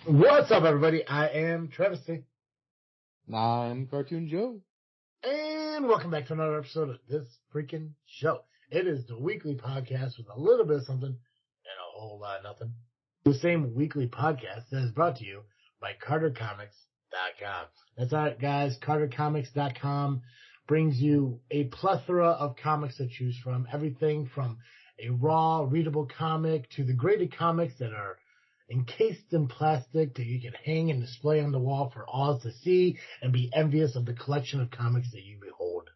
What's up, everybody? I am Travis T. I'm Cartoon Joe. And welcome back to another episode of This Freakin' Show. It is the weekly podcast with a little bit of something and a whole lot of nothing. The same weekly podcast that is brought to you by CarterComics.com. That's right, guys. CarterComics.com brings you a plethora of comics to choose from. Everything from a raw, readable comic to the graded comics that are encased in plastic that you can hang and display on the wall for all to see and be envious of the collection of comics that you behold.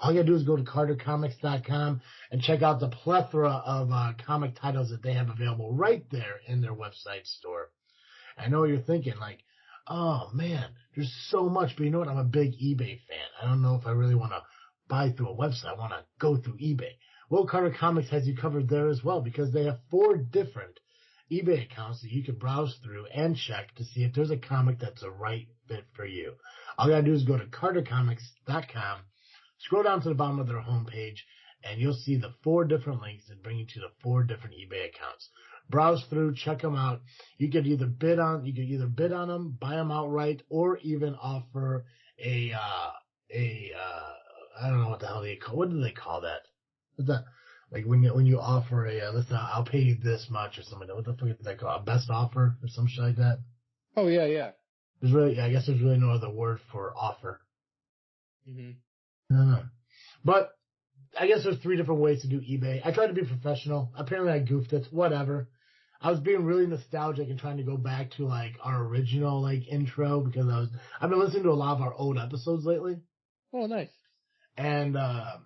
All you gotta do is go to CarterComics.com and check out the plethora of comic titles that they have available right there in their website store. I know what you're thinking, like, oh man, there's so much, but you know what? I'm a big eBay fan. I don't know if I really want to buy through a website. I want to go through eBay. Well, Carter Comics has you covered there as well because they have 4 different eBay accounts that you can browse through and check to see if there's a comic that's a right fit for you. All you gotta do is go to CarterComics.com, scroll down to the bottom of their homepage, and you'll see the 4 different links that bring you to the 4 different eBay accounts. Browse through, check them out. You could either bid on them, buy them outright, or even offer I don't know what the hell what do they call that? What's that? Like when you offer listen, I'll pay you this much or something. What the fuck is that called? A best offer or some shit like that? Oh, yeah. I guess there's really no other word for offer. Mm-hmm. I don't know. But I guess there's 3 different ways to do eBay. I tried to be professional. Apparently I goofed it. Whatever. I was being really nostalgic and trying to go back to like our original like intro because I've been listening to a lot of our old episodes lately. Oh, nice. And I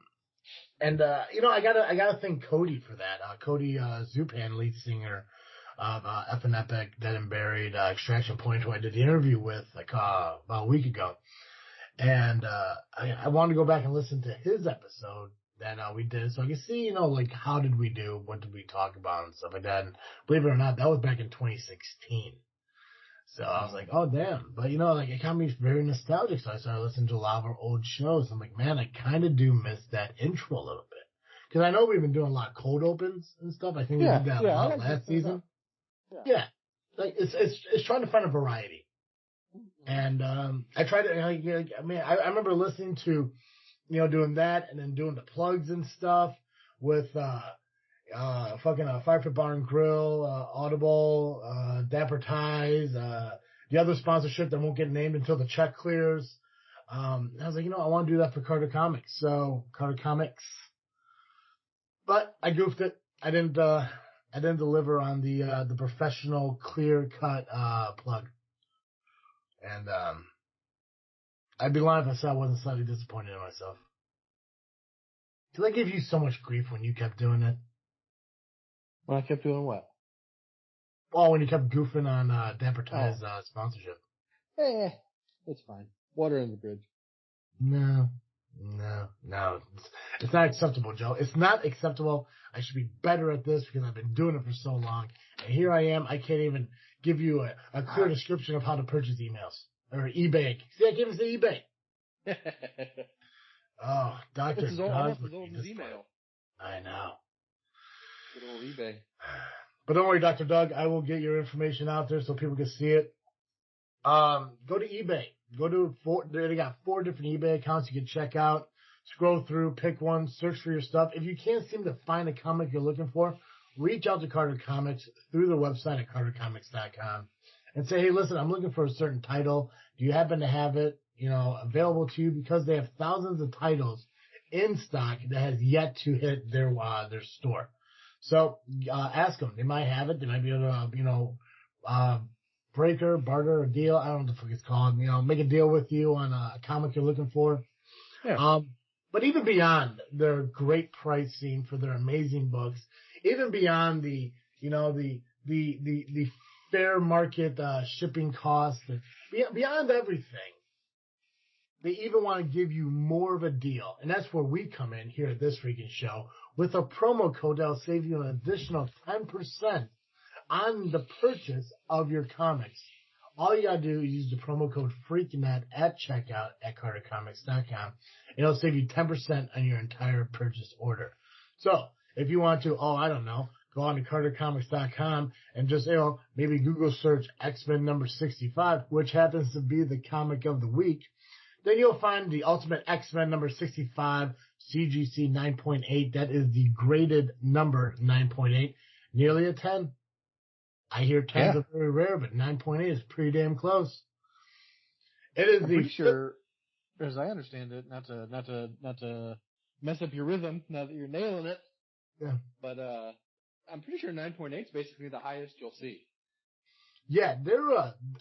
gotta thank Cody for that. Cody Zupan, lead singer of F&N Epic, Dead and Buried, Extraction Point, who I did the interview with about a week ago. And I wanted to go back and listen to his episode that we did, so I can see, like how did we do, what did we talk about, and stuff like that. And believe it or not, that was back in 2016. So I was like, oh damn. But like it got me very nostalgic. So I started listening to a lot of our old shows. I'm like, man, I kind of do miss that intro a little bit. Because I know we've been doing a lot of cold opens and stuff. I think we did that a lot last season. Yeah. Like it's trying to find a variety. And I tried to, I remember listening to, doing that and then doing the plugs and stuff with Fire Pit Bar and Grill, Audible, Dapper Ties, the other sponsorship that won't get named until the check clears. I was like, I want to do that for Carter Comics. So Carter Comics, but I goofed it. I didn't deliver on the professional clear cut, plug. And, I'd be lying if I said I wasn't slightly disappointed in myself. Did I give you so much grief when you kept doing it? When I kept doing what? Oh, when you kept goofing on Dapper Ties sponsorship. It's fine. Water in the bridge. No. It's not acceptable, Joe. It's not acceptable. I should be better at this because I've been doing it for so long. And here I am. I can't even give you a clear description of how to purchase emails. Or eBay. See, I can't even say eBay. Oh, Dr. This is almost as old as email. I know. Good old eBay. But don't worry, Dr. Doug. I will get your information out there so people can see it. Go to eBay. They got 4 different eBay accounts you can check out. Scroll through, pick one, search for your stuff. If you can't seem to find a comic you're looking for, reach out to Carter Comics through their website at CarterComics.com and say, hey, listen, I'm looking for a certain title. Do you happen to have it, available to you? Because they have thousands of titles in stock that has yet to hit their store. So ask them. They might have it. They might be able to, breaker, barter, or deal. I don't know what the fuck it's called. Make a deal with you on a comic you're looking for. Yeah. But even beyond their great pricing for their amazing books, even beyond the fair market shipping costs, beyond everything, they even want to give you more of a deal. And that's where we come in here at This Freakin' Show with a promo code that'll save you an additional 10% on the purchase of your comics. All you gotta do is use the promo code FREAKINET at checkout at CarterComics.com. It'll save you 10% on your entire purchase order. So, if you want to, go go on to CarterComics.com and just, maybe Google search X-Men number 65, which happens to be the comic of the week. Then you'll find the Ultimate X-Men number 65, CGC 9.8. That is the graded number 9.8. Nearly a 10. I hear 10s are very rare, but 9.8 is pretty damn close. I'm pretty sure, as I understand it, not to mess up your rhythm now that you're nailing it. Yeah. But I'm pretty sure 9.8 is basically the highest you'll see. Yeah,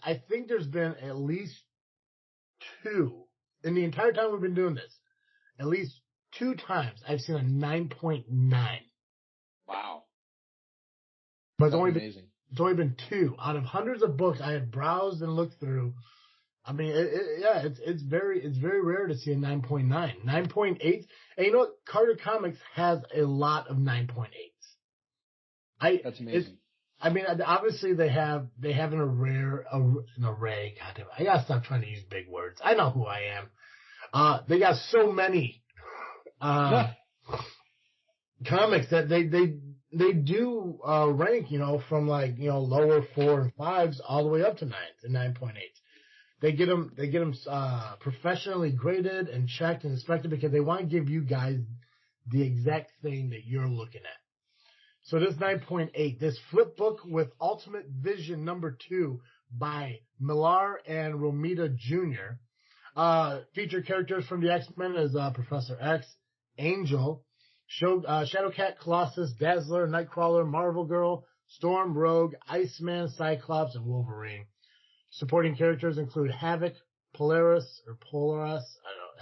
I think there's been at least 2 in the entire time we've been doing this. At least 2 times I've seen a 9.9. Wow. But That's amazing. It's only been 2 out of hundreds of books I have browsed and looked through. I mean, it's very rare to see a 9.9. 9.8. And you know what? Carter Comics has a lot of 9.8s. That's amazing. I mean, obviously they have an array. Goddamn, I gotta stop trying to use big words. I know who I am. They got so many comics that they do rank, from lower 4 and 5s all the way up to 9s and 9.8s. They get them professionally graded and checked and inspected because they want to give you guys the exact thing that you're looking at. So this 9.8, this flip book with Ultimate Vision number 2 by Millar and Romita Jr. Featured characters from the X-Men as Professor X, Angel, Shadowcat, Colossus, Dazzler, Nightcrawler, Marvel Girl, Storm, Rogue, Iceman, Cyclops, and Wolverine. Supporting characters include Havoc, Polaris, I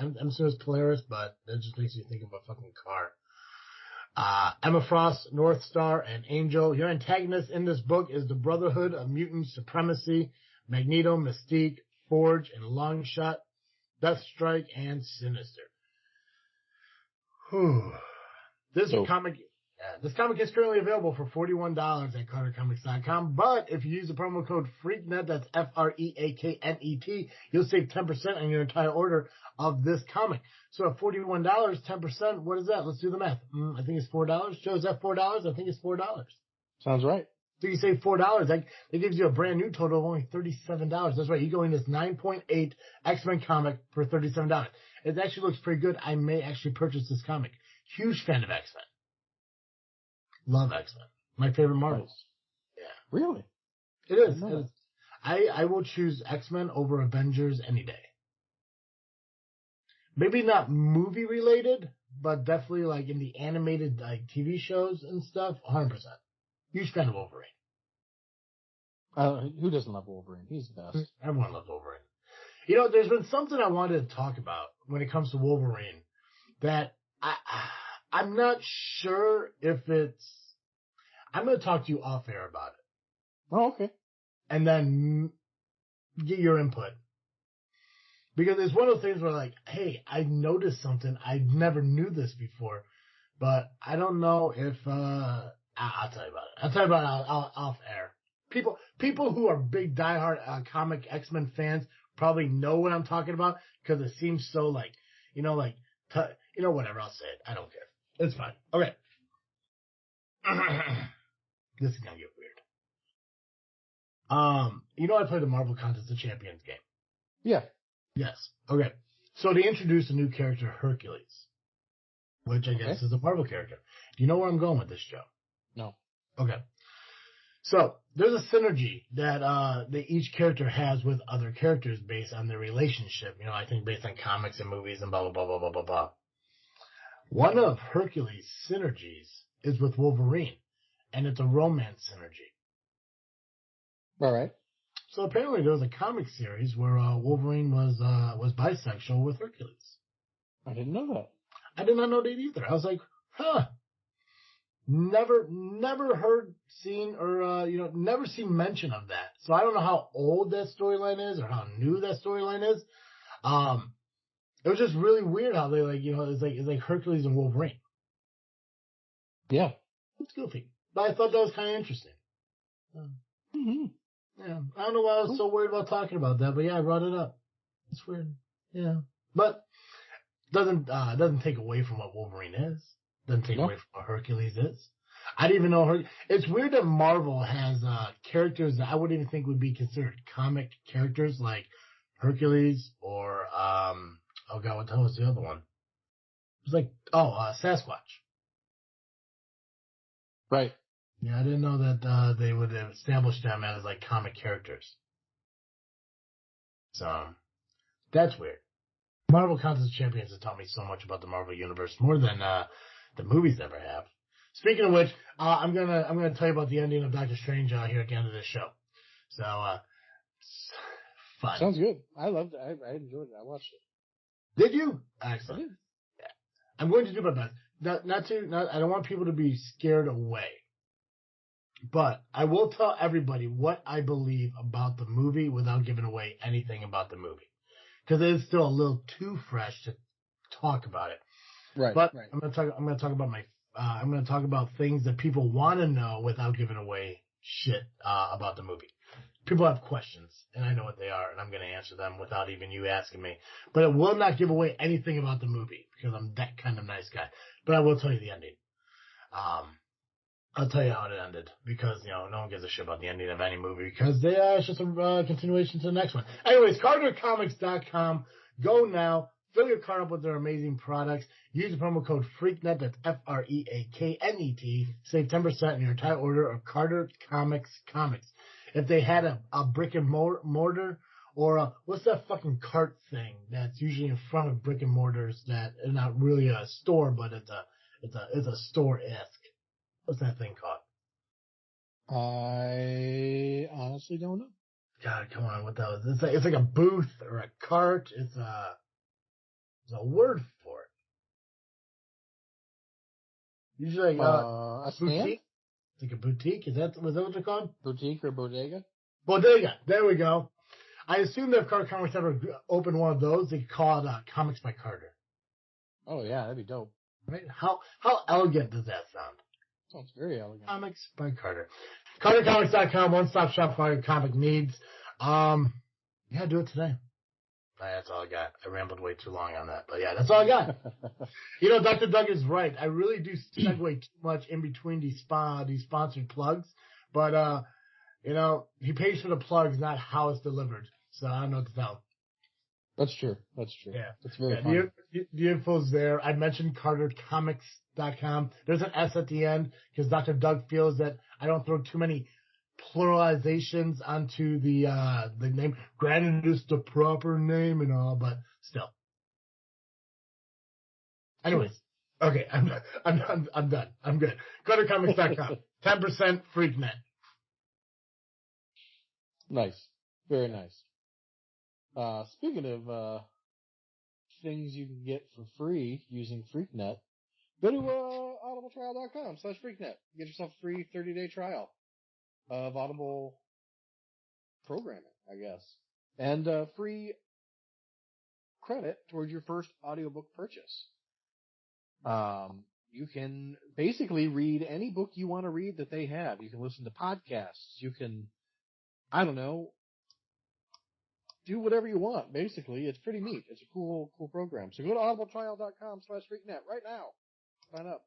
don't know. I'm assuming it's Polaris, but that just makes me think of a fucking car. Emma Frost, North Star, and Angel. Your antagonist in this book is the Brotherhood of Mutant Supremacy, Magneto, Mystique, Forge, and Longshot, Deathstrike, and Sinister. Whew. This comic is currently available for $41 at CarterComics.com, but if you use the promo code FREAKNET, that's FREAKNET, you'll save 10% on your entire order of this comic. So at $41, 10%, what is that? Let's do the math. I think it's $4. Joe, is that $4? I think it's $4. Sounds right. So you save $4. That gives you a brand new total of only $37. That's right. You go in this 9.8 X-Men comic for $37. It actually looks pretty good. I may actually purchase this comic. Huge fan of X-Men. Love X-Men. My favorite Marvels. Nice. Yeah. Really? It is. I will choose X-Men over Avengers any day. Maybe not movie related, but definitely like in the animated TV shows and stuff, 100%. Huge fan of Wolverine. Who doesn't love Wolverine? He's the best. Everyone loves Wolverine. There's been something I wanted to talk about when it comes to Wolverine that I'm not sure if it's... I'm going to talk to you off air about it. Oh, okay. And then get your input. Because it's one of those things where hey, I noticed something. I never knew this before. But I don't know if... I'll tell you about it. I'll tell you about it off air. People who are big diehard comic X-Men fans probably know what I'm talking about because it seems so whatever, I'll say it. I don't care. It's fine. Okay. This is gonna get weird. I played the Marvel Contest of Champions game. Yeah. Yes. Okay. So they introduced a new character, Hercules, which I guess is a Marvel character. Do you know where I'm going with this, Joe? No. Okay. So there's a synergy that each character has with other characters based on their relationship. I think based on comics and movies and blah, blah, blah, blah, blah, blah, blah. One of Hercules' synergies is with Wolverine, and it's a romance synergy. All right. So apparently there was a comic series where Wolverine was bisexual with Hercules. I didn't know that. I did not know that either. I was like, huh. Never heard, seen, or, never seen mention of that. So I don't know how old that storyline is or how new that storyline is. It was just really weird how they it's like Hercules and Wolverine. Yeah. It's goofy. But I thought that was kind of interesting. Yeah. I don't know why I was so worried about talking about that, but yeah, I brought it up. It's weird. Yeah. But doesn't take away from what Wolverine is. Doesn't take away from what Hercules is. I didn't even know her. It's weird that Marvel has characters that I wouldn't even think would be considered comic characters, like Hercules or oh god, what the hell was the other one? It was like Sasquatch. Right. Yeah, I didn't know that they would establish them as like comic characters. So that's weird. Marvel Contest Champions has taught me so much about the Marvel Universe, more than the movies ever have. Speaking of which, I'm gonna tell you about the ending of Doctor Strange here at the end of this show. So it's fun. Sounds good. I loved it. I enjoyed it. I watched it. Did you? Excellent. I did. Yeah. I'm going to do my best. I don't want people to be scared away. But I will tell everybody what I believe about the movie without giving away anything about the movie. Because it is still a little too fresh to talk about it. Right. But right. I'm gonna talk about things that people want to know without giving away shit about the movie. People have questions, and I know what they are, and I'm gonna answer them without even you asking me. But it will not give away anything about the movie because I'm that kind of nice guy. But I will tell you the ending. I'll tell you how it ended because, no one gives a shit about the ending of any movie because it's just a continuation to the next one. Anyways, CarterComics.com. Go now. Fill your cart up with their amazing products. Use the promo code FREAKNET, that's FREAKNET. Save 10% in your entire order of Carter Comics comics. If they had a brick and mortar or what's that fucking cart thing that's usually in front of brick and mortars that is not really a store, but it's a store-esque. What's that thing called? I honestly don't know. God, come on, what that was? It's like a booth or a cart. It's a word for it. Usually like a stand? boutique. It's like a boutique. Was that what they're called? Boutique or bodega? Bodega. There we go. I assume that if Carter Comics ever opened one of those, they could call it Comics by Carter. Oh yeah, that'd be dope. Right? How elegant does that sound? Sounds very elegant. Comics by Carter. CarterComics.com, one-stop shop for all your comic needs. Yeah, do it today. That's all I got. I rambled way too long on that, but yeah, that's all I got. Dr. Doug is right. I really do segue too much in between these sponsored plugs, but he pays for the plugs, not how it's delivered. So I don't know what to tell. That's true. Yeah. That's very funny. The info's there. I mentioned CarterComics.com. There's an S at the end because Dr. Doug feels that I don't throw too many pluralizations onto the name. Granted, it's the proper name and all, but still. Anyways, okay, I'm done. I'm good. CarterComics.com. 10% FreakNet. Nice. Very nice. Speaking of things you can get for free using FreakNet, go to audibletrial.com/FreakNet. Get yourself a free 30-day trial of Audible programming, I guess, and free credit towards your first audiobook purchase. You can basically read any book you want to read that they have. You can listen to podcasts. You can, I don't know, do whatever you want, basically. It's pretty neat. It's a cool program. So go to audibletrial.com/FreakNet right now. Sign up.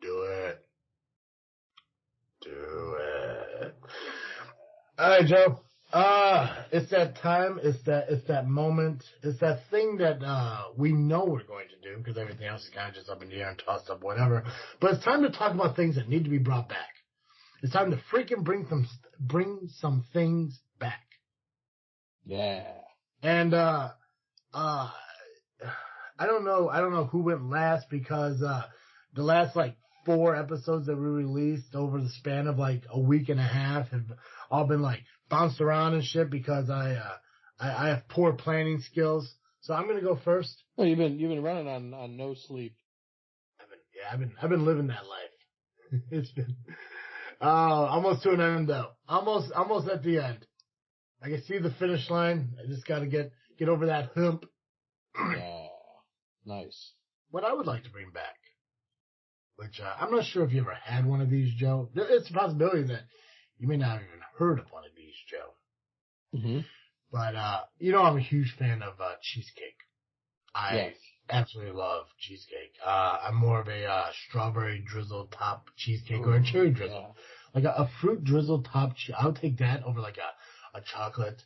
Do it. All right, Joe. It's that time. It's that moment. It's that thing that we know we're going to do because everything else is kind of just up in the air and tossed up, whatever. But it's time to talk about things that need to be brought back. It's time to freaking bring some things back. Yeah. And I don't know who went last because the last 4 episodes that we released over the span of a week and a half have all been bounced around and shit because I have poor planning skills. So I'm gonna go first. Well, you've been running on no sleep. I've been living that life. It's been almost to an end though. Almost at the end. I can see the finish line. I just got to get over that hump. Yeah, nice. What I would like to bring back, which I'm not sure if you ever had one of these, Joe. It's a possibility that you may not have even heard of one of these, Joe. Mm-hmm. But I'm a huge fan of cheesecake. I absolutely love cheesecake. I'm more of a strawberry drizzled top cheesecake or a cherry drizzle. Yeah. Like a fruit drizzled top. I'll take that over like a chocolate.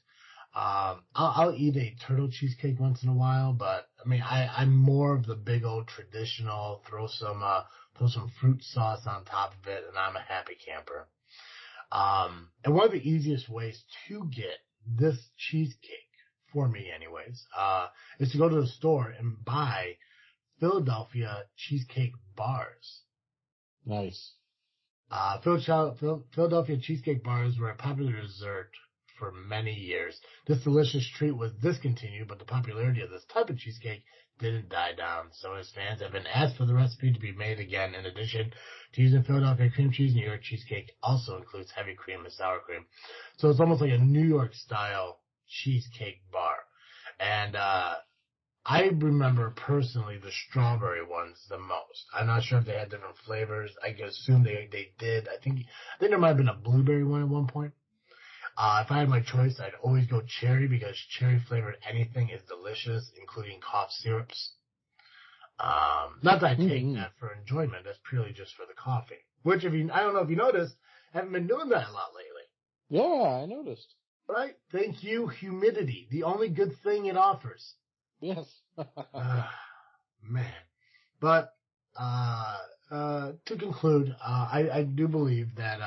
I'll eat a turtle cheesecake once in a while, but I mean, I'm more of the big old traditional. Throw some fruit sauce on top of it, and I'm a happy camper. And one of the easiest ways to get this cheesecake for me, anyways, is to go to the store and buy Philadelphia cheesecake bars. Nice. Philadelphia cheesecake bars were a popular dessert for many years. This delicious treat was discontinued, but the popularity of this type of cheesecake didn't die down. So its fans have been asked for the recipe to be made again. In addition to using Philadelphia cream cheese, New York cheesecake also includes heavy cream and sour cream. So it's almost like a New York style cheesecake bar. And I remember personally the strawberry ones the most. I'm not sure if they had different flavors. I can assume they did. I think there might have been a blueberry one at one point. If I had my choice, I'd always go cherry because cherry flavored anything is delicious, including cough syrups. Not that I take that for enjoyment. That's purely just for the coughing. Which, I don't know if you noticed, I haven't been doing that a lot lately. Yeah, I noticed. Right? Thank you, humidity. The only good thing it offers. Yes. Man. But, to conclude, I do believe that,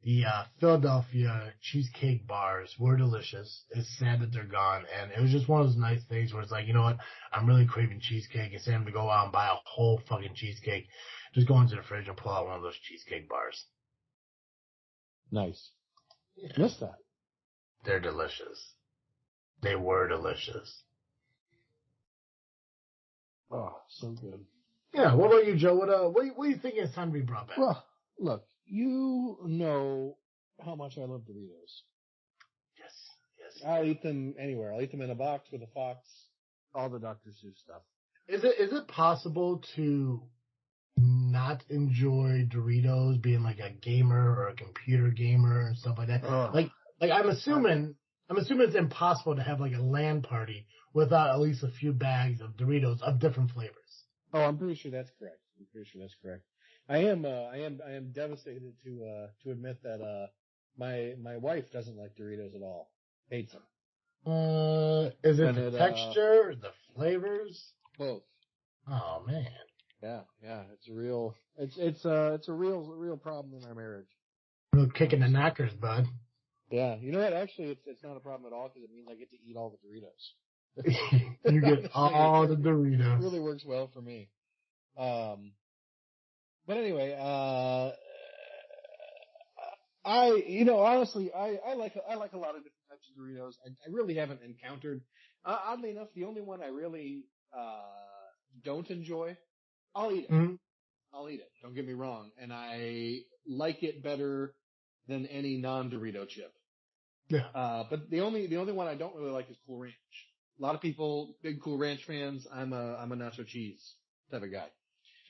the Philadelphia cheesecake bars were delicious. It's sad that they're gone, and it was just one of those nice things where it's like, you know what, I'm really craving cheesecake. Instead of to go out and buy a whole fucking cheesecake, just go into the fridge and pull out one of those cheesecake bars. Nice. Yeah. Missed that. They're delicious. They were delicious. Oh, so good. Yeah. What about you, Joe? What do you think it's time to be brought back? Well, look, you know how much I love Doritos. Yes. I'll eat them anywhere. I'll eat them in a box with a fox, all the Dr. Seuss stuff. Is it possible to not enjoy Doritos, being like a gamer or a computer gamer and stuff like that? Like I'm assuming it's impossible to have like a LAN party without at least a few bags of Doritos of different flavors. Oh, I'm pretty sure that's correct. I am devastated to admit that my wife doesn't like Doritos at all. Hates them. Is it the texture, the flavors? Both. Oh man. Yeah. It's a real problem in our marriage. Real kicking the knackers, bud. Yeah. You know what? Actually, it's not a problem at all because it means I get to eat all the Doritos. You get all the Doritos. It really works well for me. But anyway, honestly, I like a lot of different types of Doritos. I really haven't encountered, oddly enough, the only one I really, don't enjoy, I'll eat it. Mm-hmm. I'll eat it. Don't get me wrong. And I like it better than any non-Dorito chip. Yeah. But the only one I don't really like is Cool Ranch. A lot of people, big Cool Ranch fans. I'm a nacho cheese type of guy.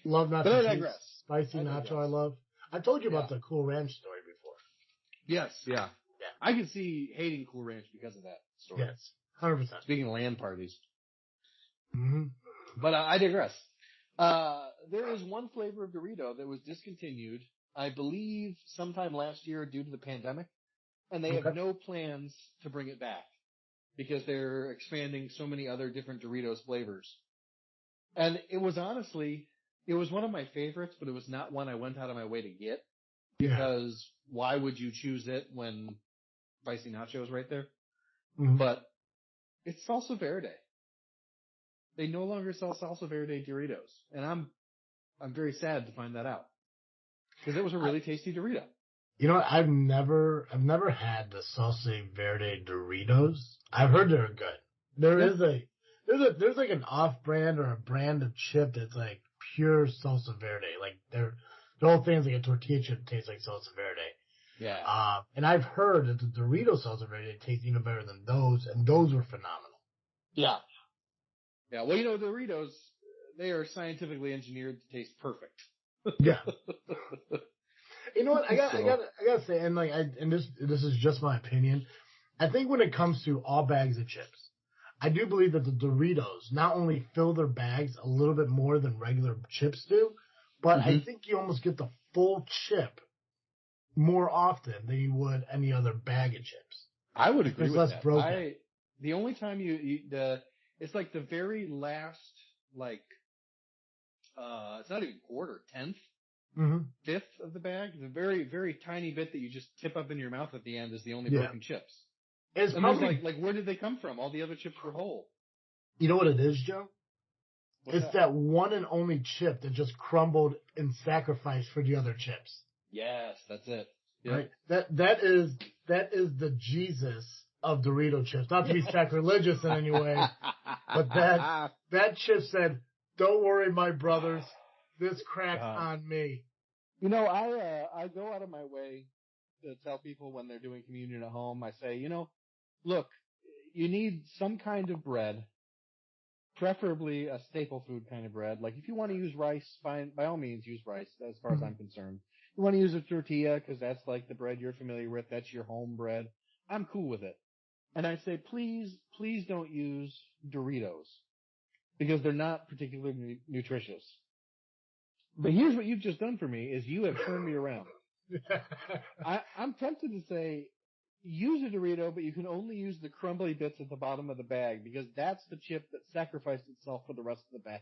Love nacho cheese. But I digress. Spicy nacho I love. I told you about the Cool Ranch story before. Yes, yeah. I can see hating Cool Ranch because of that story. Yes, 100%. Speaking of LAN parties. Mm-hmm. But I digress. There is one flavor of Dorito that was discontinued, I believe, sometime last year due to the pandemic, and they have no plans to bring it back because they're expanding so many other different Doritos flavors. And it was one of my favorites, but it was not one I went out of my way to get because why would you choose it when Spicy Nacho is right there? Mm-hmm. But it's Salsa Verde. They no longer sell Salsa Verde Doritos, and I'm very sad to find that out because it was a really tasty Dorito. You know what? I've never had the Salsa Verde Doritos. I've heard they're good. There's like an off-brand or a brand of chip that's like pure Salsa Verde. Like the whole thing's like a tortilla chip that tastes like Salsa Verde. Yeah. And I've heard that the Dorito Salsa Verde tastes even better than those, and those were phenomenal. Yeah. Yeah. Well, Doritos, they are scientifically engineered to taste perfect. Yeah. You know what? I gotta say, and this is just my opinion. I think when it comes to all bags of chips, I do believe that the Doritos not only fill their bags a little bit more than regular chips do, but I think you almost get the full chip more often than you would any other bag of chips. I would agree It's with less that. broken. The only time it's like the very last, like, it's not even quarter, 10th, fifth of the bag. The very, very tiny bit that you just tip up in your mouth at the end is the only broken chips. It's and probably there's like, where did they come from? All the other chips were whole. You know what it is, Joe? What's that one and only chip that just crumbled in sacrifice for the other chips. Yes, that's it. Yep. Right? That is the Jesus of Dorito chips. Not to be sacrilegious in any way, but that chip said, "Don't worry, my brothers, this crack's on me." You know, I go out of my way to tell people when they're doing communion at home. I say, look, you need some kind of bread, preferably a staple food kind of bread. Like, if you want to use rice, fine, by all means, use rice, as far as I'm concerned. You want to use a tortilla, because that's like the bread you're familiar with, that's your home bread. I'm cool with it. And I say, please don't use Doritos, because they're not particularly nutritious. But here's what you've just done for me, is you have turned me around. I'm tempted to say, use a Dorito, but you can only use the crumbly bits at the bottom of the bag, because that's the chip that sacrificed itself for the rest of the bag.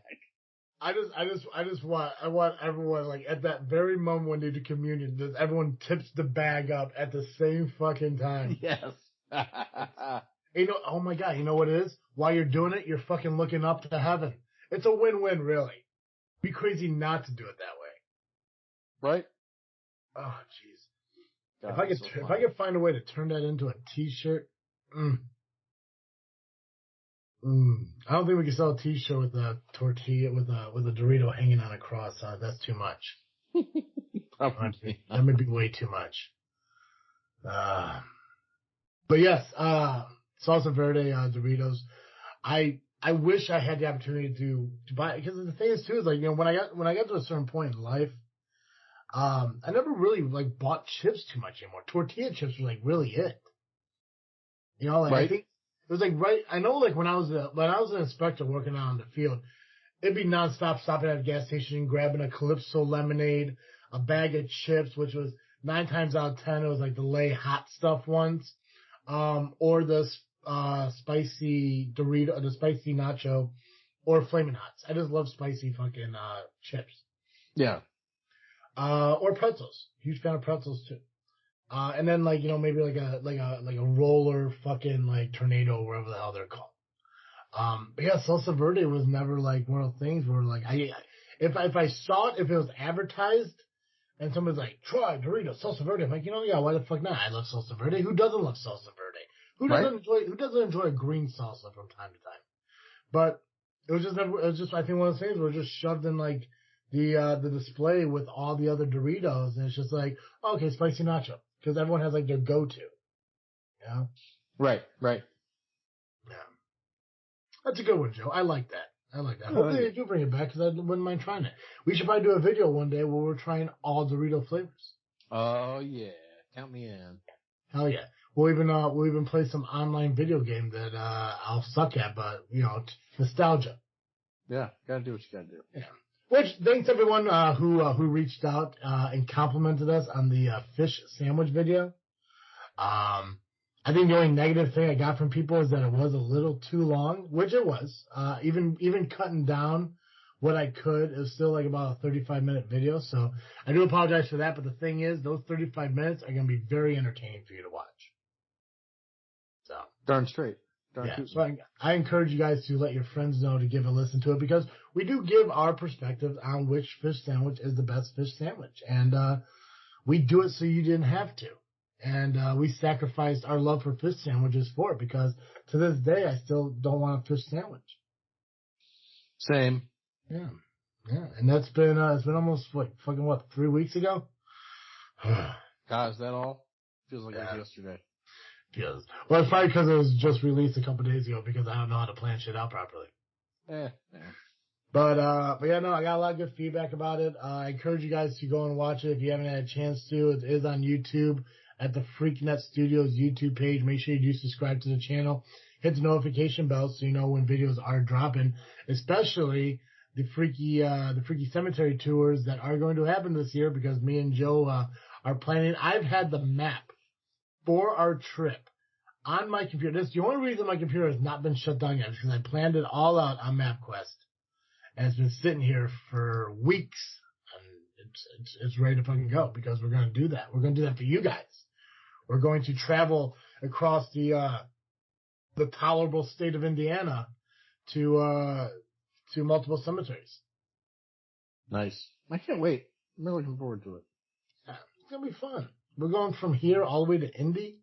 I want everyone, like, at that very moment when they do communion, that everyone tips the bag up at the same fucking time. Yes. Oh my God, you know what it is? While you're doing it, you're fucking looking up to heaven. It's a win-win, really. Be crazy not to do it that way. Right? Oh, jeez. If I could find a way to turn that into a T-shirt, I don't think we can sell a T-shirt with a tortilla with a Dorito hanging on a cross. That's too much. That may be way too much. But yes, salsa verde Doritos. I wish I had the opportunity to buy, because the thing is too is, like, when I got to a certain point in life, I never really like bought chips too much anymore. Tortilla chips were like really it. Like, right. I think it was like I know, like, when I was an inspector working out in the field, it'd be nonstop stopping at a gas station, grabbing a Calypso lemonade, a bag of chips, which was 9 times out of 10 it was like the Lay hot stuff ones, or the spicy Dorito, the spicy nacho, or Flamin' Hots. I just love spicy fucking chips. Yeah. Or pretzels. Huge fan of pretzels too. And then, like, maybe like a roller fucking like tornado, wherever the hell they're called. But yeah, salsa verde was never like one of those things where, like, if I saw it, if it was advertised and somebody's like, try Doritos salsa verde, I'm like, yeah, why the fuck not? I love salsa verde. Who doesn't love salsa verde? Who doesn't enjoy a green salsa from time to time? But it was just I think one of those things where it was just shoved in like the display with all the other Doritos, and it's just like, okay, spicy nacho, because everyone has like their go-to. Yeah. Right. Yeah. That's a good one, Joe. I like that. Hopefully they do bring it back, because I wouldn't mind trying it. We should probably do a video one day where we're trying all Dorito flavors. Oh yeah, count me in. Hell yeah. We'll even play some online video game that I'll suck at, but nostalgia. Yeah, gotta do what you gotta do. Yeah. Which, thanks everyone who reached out and complimented us on the fish sandwich video. I think the only negative thing I got from people is that it was a little too long, which it was. Even cutting down what I could, it was still like about a 35-minute video. So I do apologize for that. But the thing is, those 35 minutes are going to be very entertaining for you to watch. So darn straight. So I encourage you guys to let your friends know to give a listen to it, because we do give our perspective on which fish sandwich is the best fish sandwich. And we do it so you didn't have to. And we sacrificed our love for fish sandwiches for it, because to this day, I still don't want a fish sandwich. Same. Yeah. And that's been, it's been almost, 3 weeks ago? God, is that all? Feels like it was yesterday. Yes. Well, it's probably because it was just released a couple days ago, because I don't know how to plan shit out properly. Yeah. But yeah, no, I got a lot of good feedback about it. I encourage you guys to go and watch it if you haven't had a chance to. It is on YouTube at the Freakin Studios YouTube page. Make sure you do subscribe to the channel. hit the notification bell so you know when videos are dropping, especially the Freaky Cemetery tours that are going to happen this year because me and Joe are planning. I've had the map for our trip on my computer. That's the only reason my computer has not been shut down yet, because I planned it all out on MapQuest. And it's been sitting here for weeks. And it's ready to fucking go because we're going to do that. We're going to do that for you guys. We're going to travel across the tolerable state of Indiana to multiple cemeteries. Nice. I can't wait. I'm really looking forward to it. Yeah, it's going to be fun. We're going from here all the way to Indy.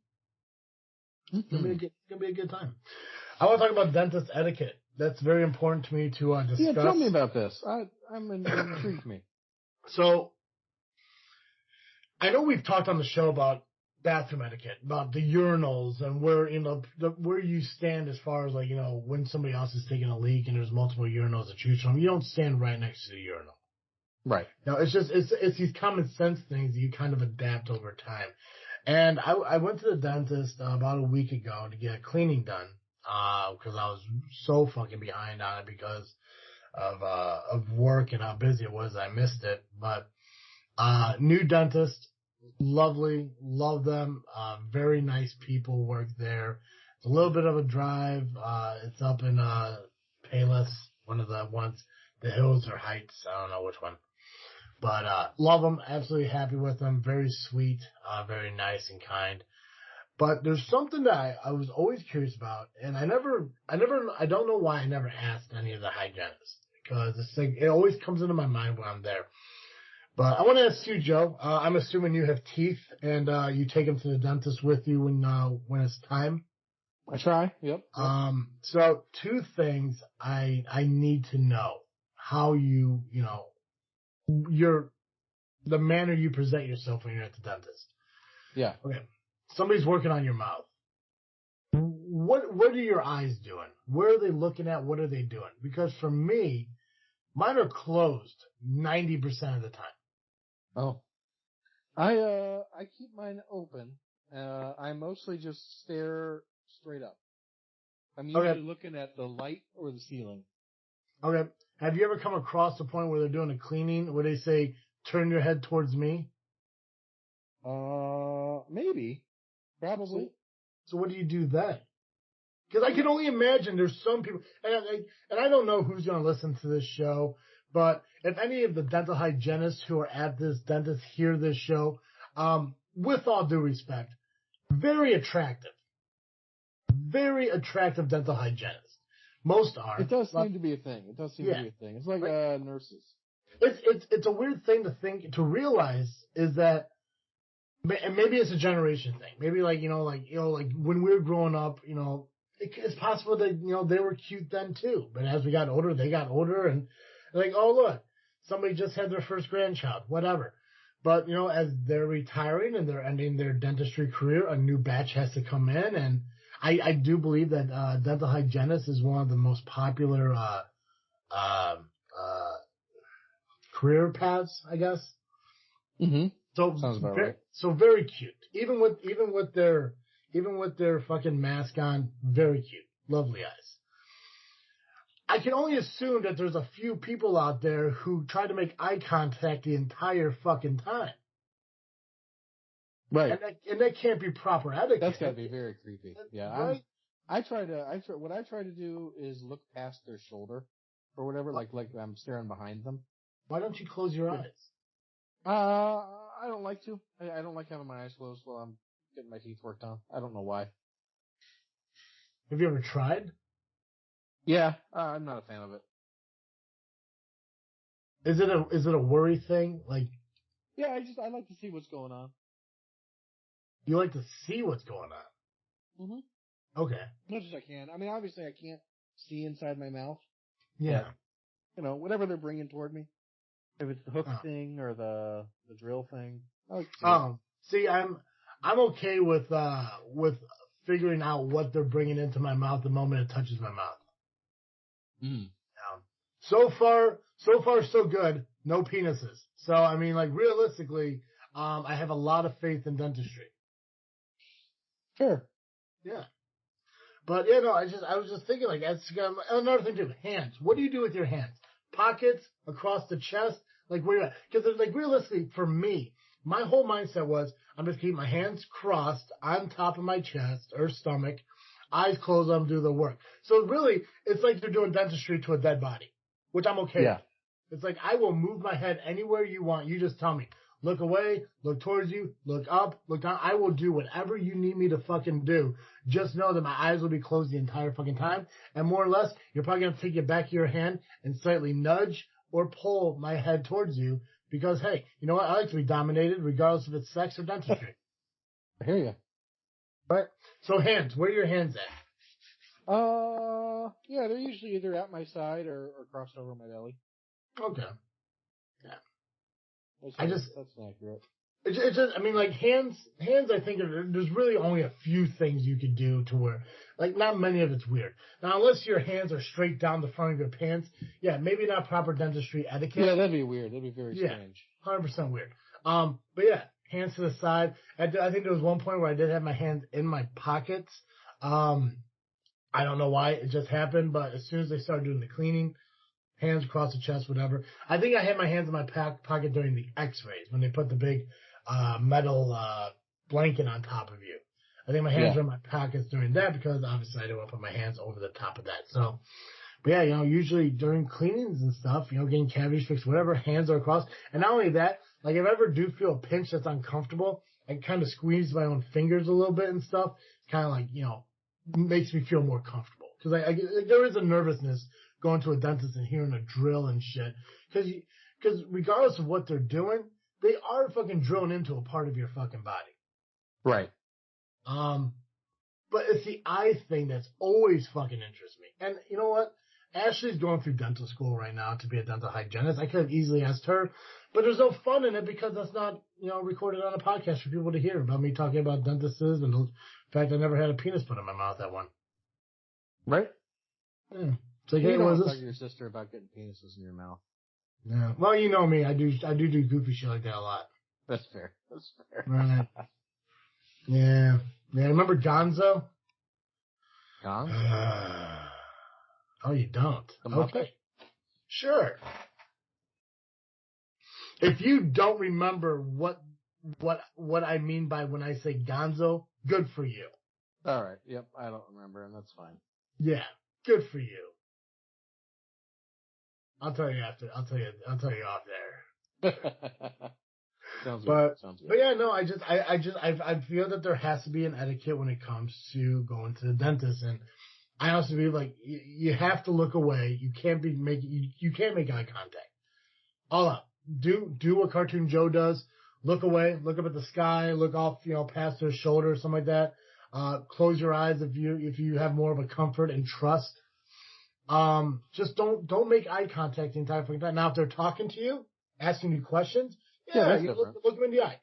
It's gonna be a good time. I want to talk about dentist etiquette. That's very important to me to discuss. Yeah, tell me about this. I'm intrigued me. So, I know we've talked on the show about bathroom etiquette, about the urinals and where where you stand as far as when somebody else is taking a leak and there's multiple urinals to choose from. You don't stand right next to the urinal. Right. No, it's these common sense things that you kind of adapt over time. And I went to the dentist about a week ago to get a cleaning done because I was so fucking behind on it because of work and how busy it was. I missed it. But new dentist, lovely, love them. Very nice people work there. It's a little bit of a drive. It's up in Payless, one of the ones, the Hills or Heights. I don't know which one. But love them, absolutely happy with them. Very sweet, very nice and kind. But there's something that I was always curious about, and I don't know why I never asked any of the hygienists because it always comes into my mind when I'm there. But I want to ask you, Joe. I'm assuming you have teeth, and you take them to the dentist with you when it's time. I try. Yep. So two things I need to know: how the manner you present yourself when you're at the dentist. Yeah. Okay. Somebody's working on your mouth. What are your eyes doing? Where are they looking at? What are they doing? Because for me, mine are closed 90% of the time. Oh. I keep mine open. I mostly just stare straight up. I'm usually looking at the light or the ceiling. Okay. Have you ever come across the point where they're doing a cleaning where they say, turn your head towards me? Maybe. Probably. So what do you do then? Because I can only imagine there's some people, and I don't know who's going to listen to this show, but if any of the dental hygienists who are at this dentist hear this show, with all due respect, very attractive dental hygienists. Most are. It does seem to be a thing. It's like nurses. It's a weird thing to realize is that, and maybe it's a generation thing. Maybe like when we were growing up, it's possible that, they were cute then too. But as we got older, they got older and like, oh look, somebody just had their first grandchild, whatever. But, as they're retiring and they're ending their dentistry career, a new batch has to come in. And I do believe that dental hygienist is one of the most popular career paths, I guess. Mm-hmm. So sounds about right. So very cute. Even with their fucking mask on, very cute. Lovely eyes. I can only assume that there's a few people out there who try to make eye contact the entire fucking time. Right. And that can't be proper etiquette. That's gotta be very creepy. Yeah. Right? What I try to do is look past their shoulder or whatever, like I'm staring behind them. Why don't you close your eyes? I don't like to. I don't like having my eyes closed while I'm getting my teeth worked on. I don't know why. Have you ever tried? Yeah, I'm not a fan of it. Is it a worry thing? Like, yeah, I like to see what's going on. You like to see what's going on? Mm-hmm. Okay. Much as I can. I mean, obviously I can't see inside my mouth. Yeah. But, whatever they're bringing toward me. If it's the hook thing or the drill thing. See, I'm okay with figuring out what they're bringing into my mouth the moment it touches my mouth. Mm. So far, so good. No penises. So, I mean, like, realistically, I have a lot of faith in dentistry. Sure. Yeah. But yeah, no, I was just thinking like that's another thing too. Hands. What do you do with your hands? Pockets across the chest, like where? Because like realistically, for me, my whole mindset was I'm just keep my hands crossed on top of my chest or stomach, eyes closed. I'm do the work. So really, it's like you're doing dentistry to a dead body, which I'm okay with. It's like I will move my head anywhere you want. You just tell me. Look away, look towards you, look up, look down. I will do whatever you need me to fucking do. Just know that my eyes will be closed the entire fucking time. And more or less, you're probably going to take your back of your hand and slightly nudge or pull my head towards you because, hey, you know what? I like to be dominated regardless if it's sex or dentistry. I hear you. Right? So hands, where are your hands at? Yeah, they're usually either at my side or crossed over my belly. Okay. Yeah. That's inaccurate. It's just, I mean, like hands, I think there's really only a few things you could do to where, like, not many of it's weird. Now, unless your hands are straight down the front of your pants, yeah, maybe not proper dentistry etiquette. Yeah, that'd be weird. That'd be very strange. 100% weird. But yeah, hands to the side. I think there was one point where I did have my hands in my pockets. I don't know why it just happened, but as soon as they started doing the cleaning, hands across the chest, whatever. I think I had my hands in my pocket during the X-rays when they put the big metal blanket on top of you. I think my hands were in my pockets during that because obviously I didn't want to put my hands over the top of that. So, but yeah, you know, usually during cleanings and stuff, you know, getting cavities fixed, whatever, hands are across. And not only that, like if I ever do feel a pinch that's uncomfortable, I kind of squeeze my own fingers a little bit and stuff. Kind of like, you know, makes me feel more comfortable because there is a nervousness going to a dentist and hearing a drill and shit. Because regardless of what they're doing, they are fucking drilling into a part of your fucking body. Right. But it's the eye thing that's always fucking interests me. And you know what? Ashley's going through dental school right now to be a dental hygienist. I could have easily asked her, but there's no fun in it because that's not, you know, recorded on a podcast for people to hear about me talking about dentists and the fact I never had a penis put in my mouth at one. Right. Yeah. So you don't talk to your sister about getting penises in your mouth. Yeah. Well, you know me. I do goofy shit like that a lot. That's fair. Right. Yeah. Yeah. Remember Gonzo? Gonzo? Oh, you don't? The okay. Muppet? Sure. If you don't remember what I mean by when I say Gonzo, good for you. All right. Yep. I don't remember, and that's fine. Yeah. Good for you. I'll tell you after. I'll tell you off there. Sounds good. But yeah, no, I feel that there has to be an etiquette when it comes to going to the dentist, and I honestly believe like you have to look away. You can't you can't make eye contact. All up. Do what Cartoon Joe does. Look away. Look up at the sky. Look off, you know, past their shoulder or something like that. Close your eyes if you have more of a comfort and trust. Just don't make eye contact the entire fucking time. Now, if they're talking to you, asking you questions, you look them in the eye.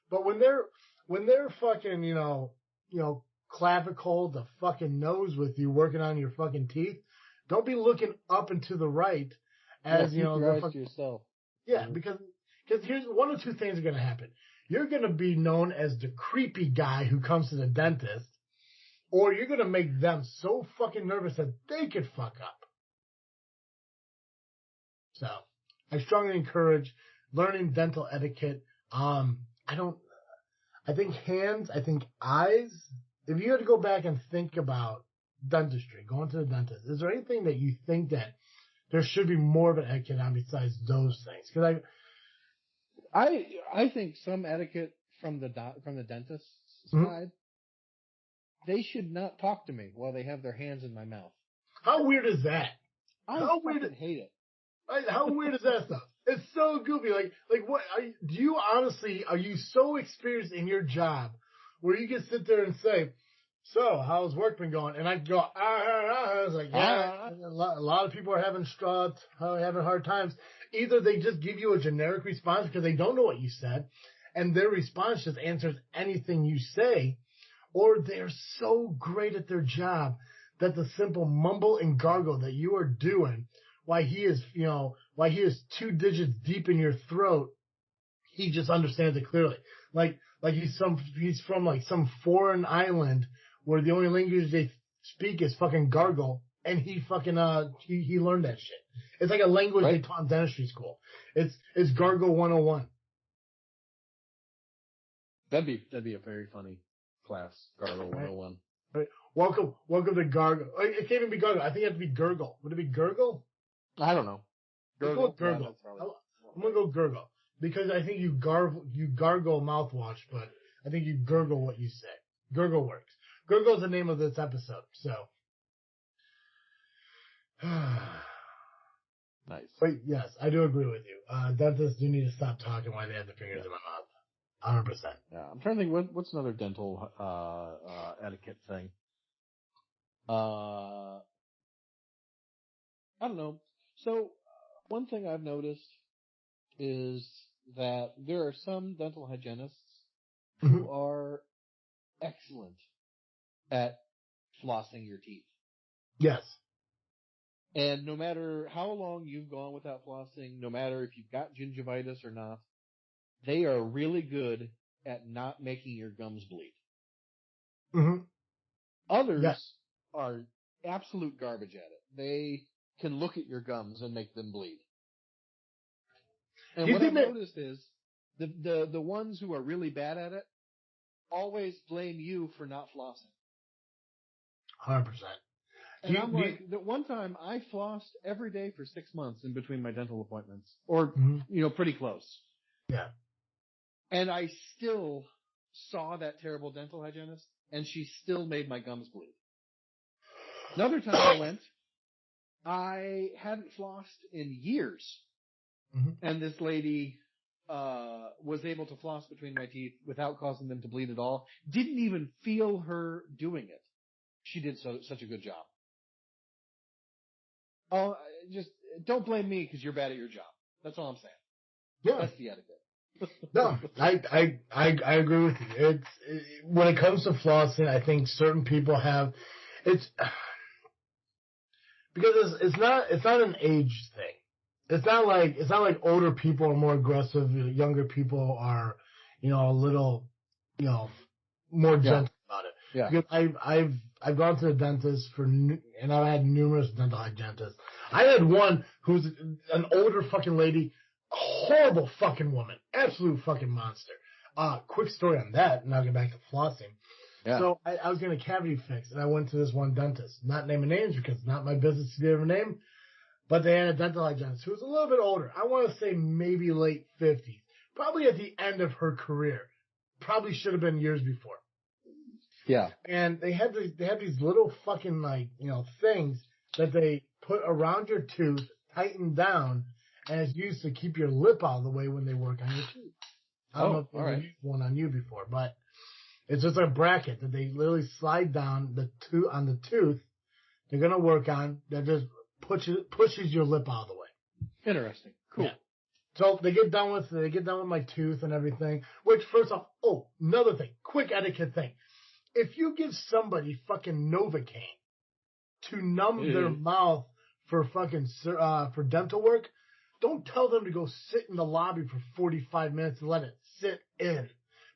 But when they're fucking, you know, clavicle to fucking nose with you, working on your fucking teeth, don't be looking up and to the right as you know. Your eyes to yourself. Yeah, because here's one of two things are going to happen. You're going to be known as the creepy guy who comes to the dentist. Or you're going to make them so fucking nervous that they could fuck up. So, I strongly encourage learning dental etiquette. I think hands, I think eyes. If you had to go back and think about dentistry, going to the dentist, is there anything that you think that there should be more of an etiquette on besides those things? Because I think some etiquette from the dentist's side. They should not talk to me while they have their hands in my mouth. How weird is that? I hate it. How weird is that stuff? It's so goofy. Like what? Are you so experienced in your job where you can sit there and say, "So, how's work been going?" And I go, I was like, yeah, a lot of people are having hard times. Either they just give you a generic response because they don't know what you said, and their response just answers anything you say. Or they're so great at their job that the simple mumble and gargle that you are doing while he is 2 digits deep in your throat, he just understands it clearly. Like he's from like some foreign island where the only language they speak is fucking gargle, and he fucking he learned that shit. It's like a language they taught in dentistry school. It's gargle 101. That'd be a very funny class, Gargle 101. Right. Welcome to gargle. It can't even be gargle. I think it has to be gurgle. Would it be gurgle? I don't know. Gurgle. I'm gonna go gurgle because I think you gargle mouthwash, but I think you gurgle what you say. Gurgle works. Gurgle is the name of this episode. So. Nice. But yes, I do agree with you. Dentists do need to stop talking while they have their fingers in my mouth. 100%. Yeah, I'm trying to think what's another dental etiquette thing. I don't know. So one thing I've noticed is that there are some dental hygienists who are excellent at flossing your teeth. Yes. And no matter how long you've gone without flossing, no matter if you've got gingivitis or not, they are really good at not making your gums bleed. Mm-hmm. Others are absolute garbage at it. They can look at your gums and make them bleed. And what I've noticed is the ones who are really bad at it always blame you for not flossing. 100%. And I'm like, the one time I flossed every day for 6 months in between my dental appointments, or pretty close. Yeah. And I still saw that terrible dental hygienist, and she still made my gums bleed. Another time I went, I hadn't flossed in years, and this lady was able to floss between my teeth without causing them to bleed at all. Didn't even feel her doing it. She did such a good job. Oh, just don't blame me because you're bad at your job. That's all I'm saying. Yeah. That's the etiquette. No, I agree with you. When it comes to flossing, I think certain people have because it's not an age thing. It's not like older people are more aggressive, younger people are, a little, more gentle about it. Yeah. Because I've gone to the dentist and I've had numerous dental hygienists. I had one who's an older fucking lady, horrible fucking woman, absolute fucking monster. Quick story on that, and I'll get back to flossing. Yeah. So I was getting a cavity fix, and I went to this one dentist. Not naming names because it's not my business to give a name, but they had a dental hygienist who was a little bit older. I want to say maybe late 50s, probably at the end of her career. Probably should have been years before. Yeah. And they have these little fucking things that they put around your tooth, tighten down, and it's used to keep your lip out of the way when they work on your tooth. I don't know if they've used one on you before, but it's just a bracket that they literally slide down on the tooth they're gonna work on that just pushes your lip out of the way. Interesting. Cool. Yeah. So they get done with my tooth and everything. Which, first off, another thing, quick etiquette thing. If you give somebody fucking Novocaine to numb their mouth for fucking for dental work, don't tell them to go sit in the lobby for 45 minutes and let it sit in.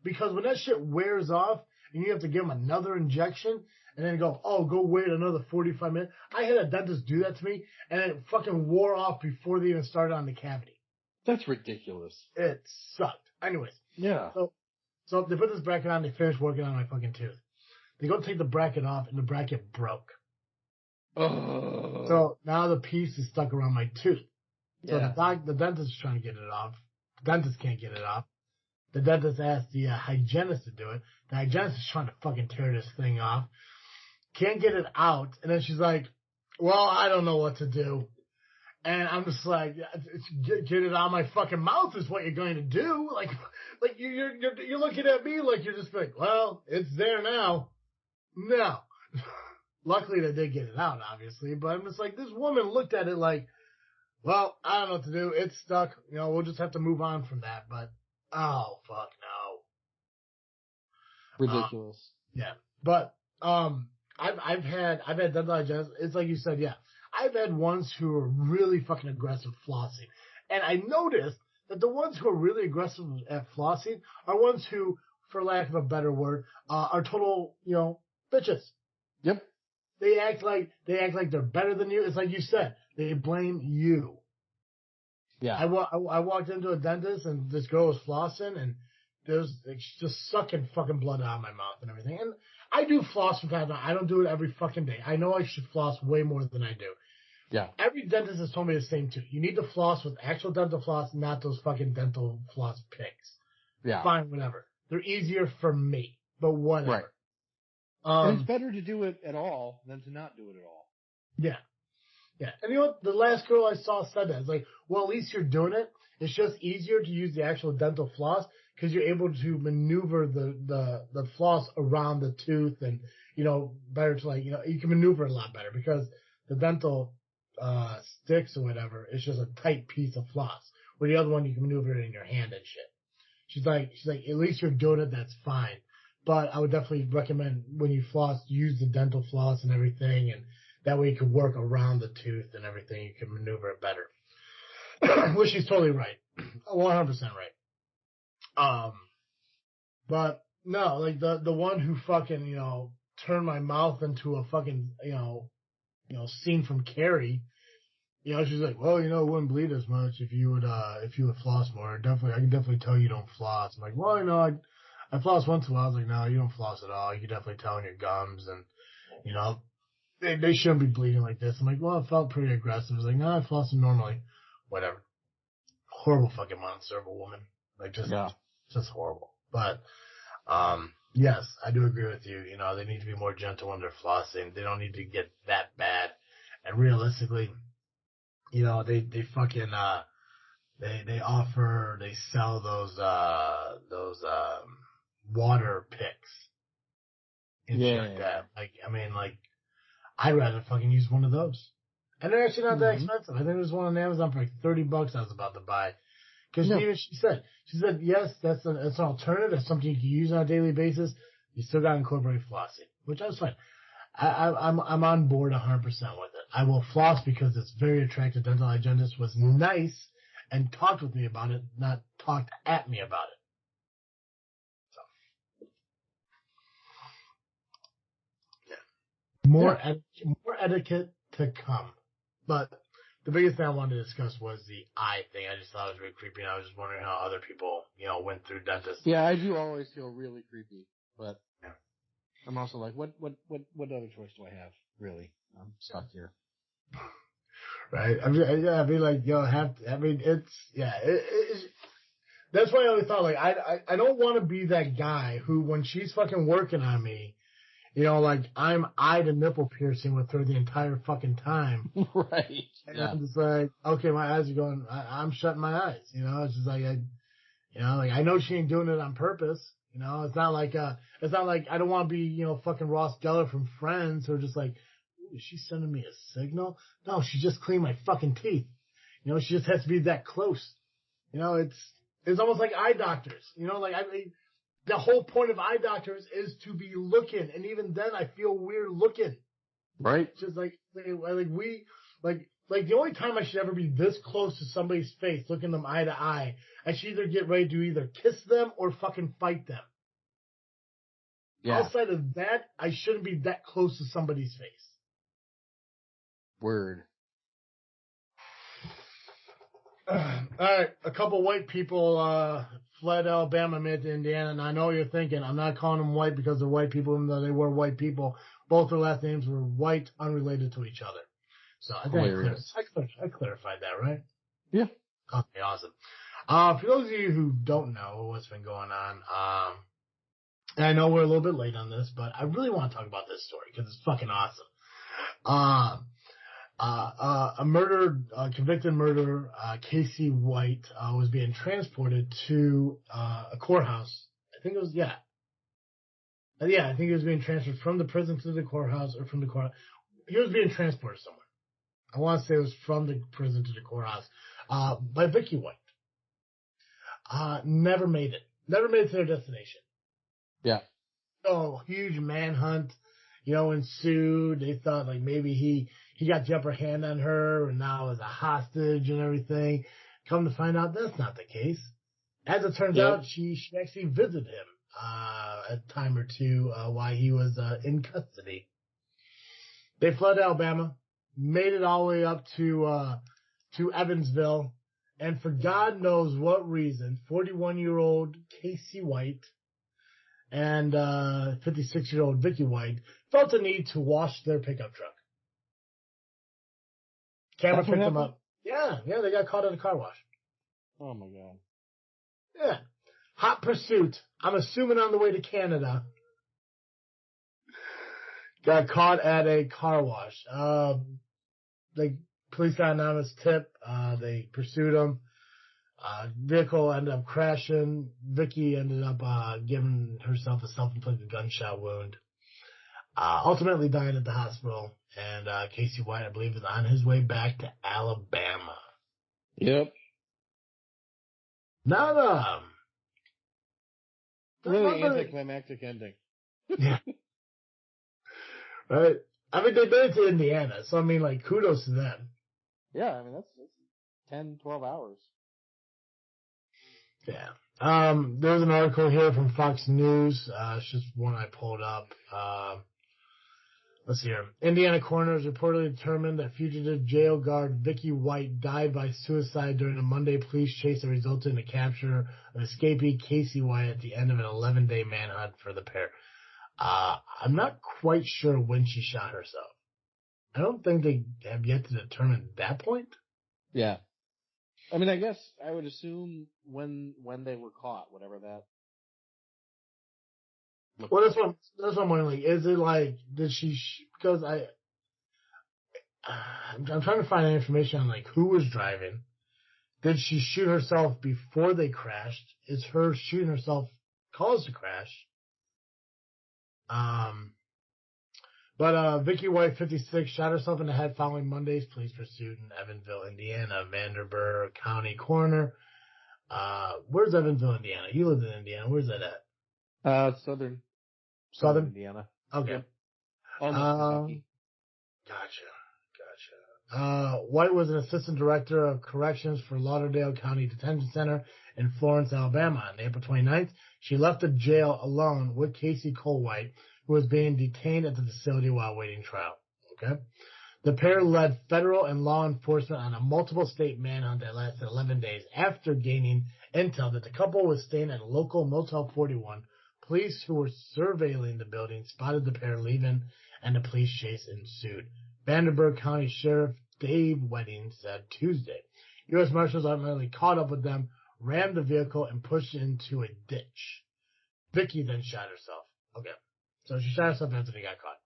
Because when that shit wears off and you have to give them another injection and then go wait another 45 minutes. I had a dentist do that to me and it fucking wore off before they even started on the cavity. That's ridiculous. It sucked. Anyways. Yeah. So they put this bracket on, they finished working on my fucking tooth. They go take the bracket off and the bracket broke. Oh. So now the piece is stuck around my tooth. So yeah. the dentist is trying to get it off. The dentist can't get it off. The dentist asked the hygienist to do it. The hygienist is trying to fucking tear this thing off. Can't get it out. And then she's like, well, I don't know what to do. And I'm just like, get it out of my fucking mouth is what you're going to do. Like you're looking at me like you're just like, well, it's there now. No. Luckily they did get it out, obviously. But I'm just like, this woman looked at it like, well, I don't know what to do. It's stuck. We'll just have to move on from that. But, oh, fuck no. Ridiculous. Yeah. But, I've had dental hygienists. It's like you said, yeah. I've had ones who are really fucking aggressive flossing. And I noticed that the ones who are really aggressive at flossing are ones who, for lack of a better word, are total, bitches. Yep. they act like they're better than you. It's like you said, they blame you. Yeah. I walked into a dentist and this girl was flossing and she's just sucking fucking blood out of my mouth and everything. And I do floss from time to time. I don't do it every fucking day. I know I should floss way more than I do. Yeah. Every dentist has told me the same too. You need to floss with actual dental floss, not those fucking dental floss picks. Yeah. Fine, whatever. They're easier for me, but whatever. Right. And it's better to do it at all than to not do it at all. Yeah. Yeah. And you know what? The last girl I saw said that. It's like, well, at least you're doing it. It's just easier to use the actual dental floss because you're able to maneuver the floss around the tooth and, better to you can maneuver it a lot better because the dental sticks or whatever, it's just a tight piece of floss. Where the other one, you can maneuver it in your hand and shit. She's like, at least you're doing it. That's fine. But I would definitely recommend when you floss, use the dental floss and everything. And that way you can work around the tooth and everything. You can maneuver it better. Which she's totally right. 100% right. But no, like the one who fucking, turned my mouth into a fucking, scene from Carrie. She's like, well, it wouldn't bleed as much if you would floss more. Definitely, I can definitely tell you don't floss. I'm like, well, I floss once in a while. I was like, no, you don't floss at all. You can definitely tell in your gums and, they shouldn't be bleeding like this. I'm like, well, it felt pretty aggressive. I was like, no, I floss them normally. Whatever. Horrible fucking monster of a woman. Like, just horrible. But, yes, I do agree with you. They need to be more gentle when they're flossing. They don't need to get that bad. And realistically, they fucking, they sell those water picks and shit like that. Like, I mean, like, I'd rather fucking use one of those. And they're actually not that expensive. I think there's one on Amazon for like $30 I was about to buy. Cause even she said, yes, that's an alternative. That's something you can use on a daily basis. You still got to incorporate flossing, which I was fine. I'm on board 100% with it. I will floss because it's very attractive. Dental hygienist was nice and talked with me about it, not talked at me about it. So, yeah. More etiquette to come. But the biggest thing I wanted to discuss was the eye thing. I just thought it was really creepy, and I was just wondering how other people, went through dentists. Yeah, I do always feel really creepy, but I'm also like, what other choice do I have? Really, I'm stuck here. Right? I mean, like, that's why I always thought, like, I don't want to be that guy who, when she's fucking working on me, like, I'm eye to nipple piercing with her the entire fucking time. Right. And I'm just like, okay, my eyes are going, I'm shutting my eyes. It's just like, I know she ain't doing it on purpose. It's not like I don't want to be, fucking Ross Geller from Friends who are just like, ooh, is she sending me a signal? No, she just cleaned my fucking teeth. She just has to be that close. It's almost like eye doctors. The whole point of eye doctors is to be looking, and even then, I feel weird looking. Right. It's just like the only time I should ever be this close to somebody's face, looking them eye to eye, I should either get ready to either kiss them or fucking fight them. Yeah. Outside of that, I shouldn't be that close to somebody's face. Word. All right, a couple white people fled Alabama, moved to Indiana, and I know you're thinking, I'm not calling them white because they're white people, even though they were white people. Both their last names were White, unrelated to each other. So I think I clarified that, right? Yeah. Okay, awesome. For those of you who don't know what's been going on, and I know we're a little bit late on this, but I really want to talk about this story because it's fucking awesome. A convicted murderer, Casey White, was being transported to a courthouse. I think it was, I think he was being transferred from the prison to the courthouse, or from the courthouse. He was being transported somewhere. I want to say it was from the prison to the courthouse, by Vicky White. Never made it. Never made it to their destination. Yeah. Oh, huge manhunt, ensued. They thought like maybe he got the upper hand on her and now is a hostage and everything. Come to find out that's not the case. As it turns out, she actually visited him a time or two while he was in custody. They fled Alabama, made it all the way up to Evansville, and for God knows what reason, 41-year-old Casey White and 56-year-old Vicky White felt a need to wash their pickup truck. Camera picked them up. Yeah, they got caught at a car wash. Oh, my God. Yeah. Hot pursuit. I'm assuming on the way to Canada. Got caught at a car wash. Police got an anonymous tip. They pursued him. Vehicle ended up crashing. Vicky ended up giving herself a self-inflicted gunshot wound. Ultimately dying at the hospital. And Casey White, I believe, is on his way back to Alabama. Yep. Not really anticlimactic ending. Yeah. Right? I mean, they made it to Indiana, so I mean, like, kudos to them. Yeah, I mean, that's 10, 12 hours. Yeah. There's an article here from Fox News. It's just one I pulled up. Let's see here. Indiana coroners reportedly determined that fugitive jail guard Vicky White died by suicide during a Monday police chase that resulted in the capture of escapee Casey White at the end of an 11-day manhunt for the pair. I'm not quite sure when she shot herself. I don't think they have yet to determine that point. Yeah. I mean, I guess I would assume when they were caught, whatever that. Well, that's what I'm wondering. Like, is it like, did she? Because I'm trying to find information on like who was driving. Did she shoot herself before they crashed? Is her shooting herself caused the crash? But Vicky White, 56, shot herself in the head following Monday's police pursuit in Evansville, Indiana. Vanderburgh County coroner. Where's Evansville, Indiana? You live in Indiana. Where's that at? Southern Indiana. Okay. Yep. Almost Kentucky. Gotcha. White was an assistant director of corrections for Lauderdale County Detention Center in Florence, Alabama. On April 29th, she left the jail alone with Casey White, who was being detained at the facility while awaiting trial. Okay. The pair led federal and law enforcement on a multiple state manhunt that lasted 11 days after gaining intel that the couple was staying at a local Motel 41. Police who were surveilling the building spotted the pair leaving, and the police chase ensued. Vanderburgh County Sheriff Dave Wedding said Tuesday. U.S. Marshals ultimately caught up with them, rammed the vehicle, and pushed it into a ditch. Vicky then shot herself. Okay. So she shot herself after they got caught.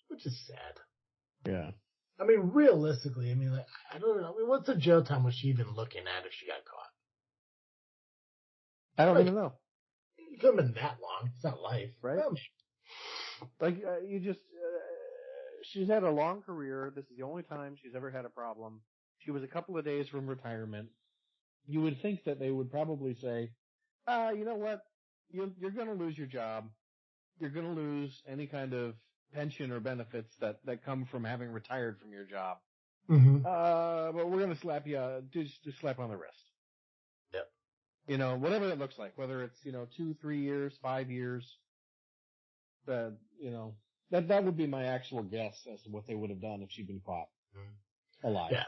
Which is sad. Yeah. I mean, realistically, I mean, like, I don't know. I mean, what's the jail time was she even looking at if she got caught? I don't even know. It couldn't have been that long. It's not life. Right? Like, she's had a long career. This is the only time she's ever had a problem. She was a couple of days from retirement. You would think that they would probably say, you know what? You're going to lose your job. You're going to lose any kind of pension or benefits that come from having retired from your job. Mm-hmm. But we're going to slap you, just slap on the wrist. Yep. You know, whatever that looks like, whether it's, 2, 3 years, 5 years, that would be my actual guess as to what they would have done if she'd been caught alive. Yeah.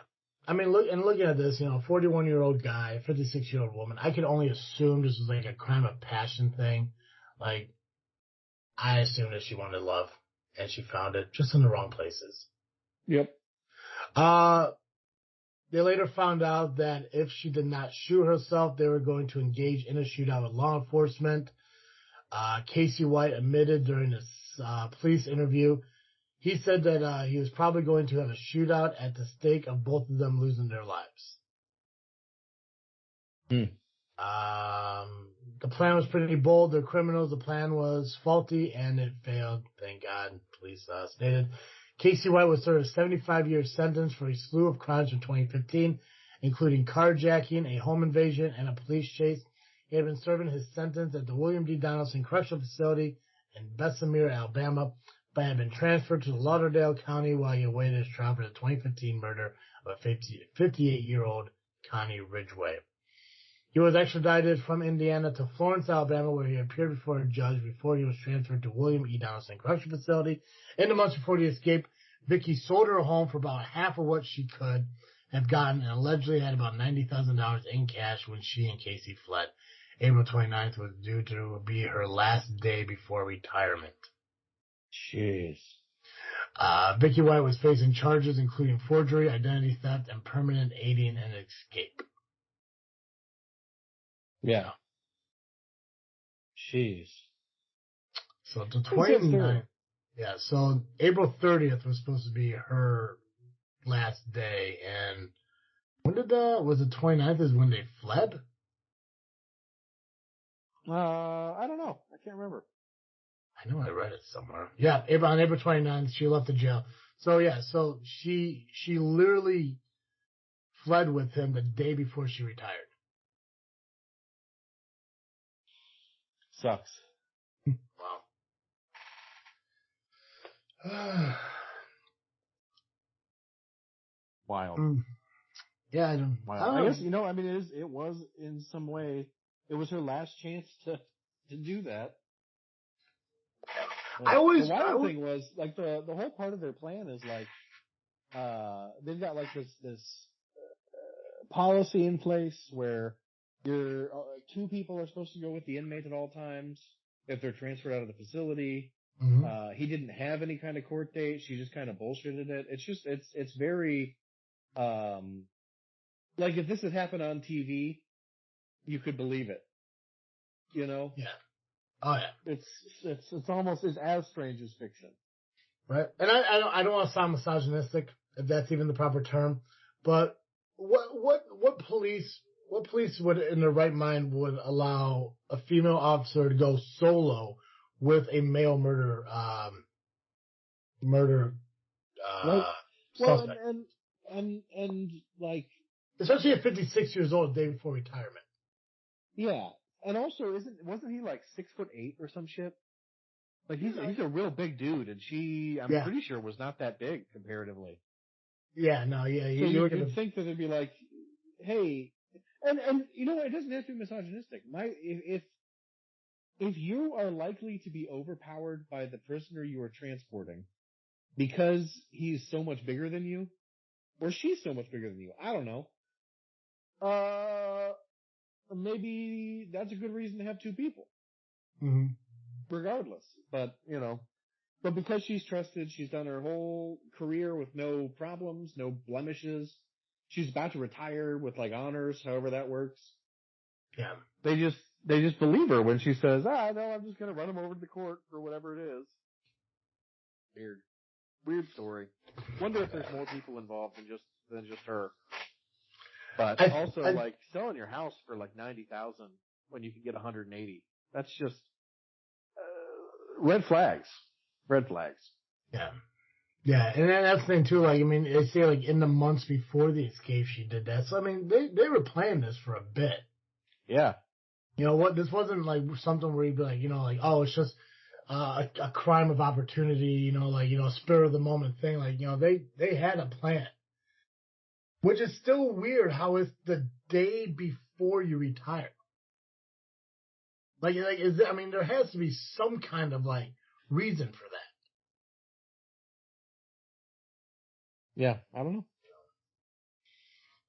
I mean, looking at this, 41-year-old guy, 56-year-old woman, I could only assume this was like a crime of passion thing. Like, I assumed that she wanted love, and she found it just in the wrong places. Yep. They later found out that if she did not shoot herself, they were going to engage in a shootout with law enforcement. Casey White admitted during his police interview, he said that he was probably going to have a shootout at the stake of both of them losing their lives. The plan was pretty bold. They're criminals. The plan was faulty, and it failed. Thank God, police stated. Casey White was served a 75-year sentence for a slew of crimes from 2015, including carjacking, a home invasion, and a police chase. He had been serving his sentence at the William D. Donaldson Correctional Facility in Bessemer, Alabama, but had been transferred to Lauderdale County while he awaited his trial for the 2015 murder of a 58-year-old Connie Ridgway. He was extradited from Indiana to Florence, Alabama, where he appeared before a judge before he was transferred to William E. Donaldson Correctional Facility. In the months before the escape, Vicky sold her home for about half of what she could have gotten and allegedly had about $90,000 in cash when she and Casey fled. April 29th was due to be her last day before retirement. Jeez. Vicky White was facing charges including forgery, identity theft, and permanent aiding and escape. Yeah. Jeez. So the 29th. Yeah, so April 30th was supposed to be her last day, and when did was the 29th is when they fled? I don't know. I can't remember. I know I read it somewhere. Yeah, on April 29th, she left the jail. So yeah, so she literally fled with him the day before she retired. Sucks. Wow. Wild. Yeah, I don't. Wild. I guess it was in some way. It was her last chance to do that. The wild thing was like the whole part of their plan is like they've got like this policy in place where you're two people are supposed to go with the inmate at all times if they're transferred out of the facility. Mm-hmm. He didn't have any kind of court date. She just kind of bullshitted it. It's just it's very like if this had happened on TV, you could believe it. You know? Yeah. Oh yeah. It's almost as strange as fiction. Right. And I don't want to sound misogynistic, if that's even the proper term, but what police would in their right mind would allow a female officer to go solo with a male murder suspect? Well, and like, especially at 56 years old, day before retirement. Yeah. And also, wasn't he like 6'8" or some shit? Like he's a real big dude, and I'm pretty sure was not that big comparatively. Yeah, no, yeah. So you'd think that it'd be like, hey, and you know what? It doesn't have to be misogynistic. If you are likely to be overpowered by the prisoner you are transporting because he's so much bigger than you, or she's so much bigger than you, I don't know. Maybe that's a good reason to have two people. Mm-hmm. Regardless. But because she's trusted, she's done her whole career with no problems, no blemishes. She's about to retire with like honors, however that works. Yeah. They just believe her when she says, no, I'm just going to run him over to the court for whatever it is. Weird story. Wonder if there's more people involved than just her. But also, like, selling your house for like $90,000 when you can get $180. That's just red flags. Red flags. Yeah. Yeah, and that's the thing too. Like, I mean, they say like in the months before the escape, she did that. So I mean, they were planning this for a bit. Yeah. You know what? This wasn't like something where you'd be like, like, oh, it's just a crime of opportunity. Spur of the moment thing. Like, they had a plan. Which is still weird how it's the day before you retire. Like, there has to be some kind of, like, reason for that. Yeah, I don't know.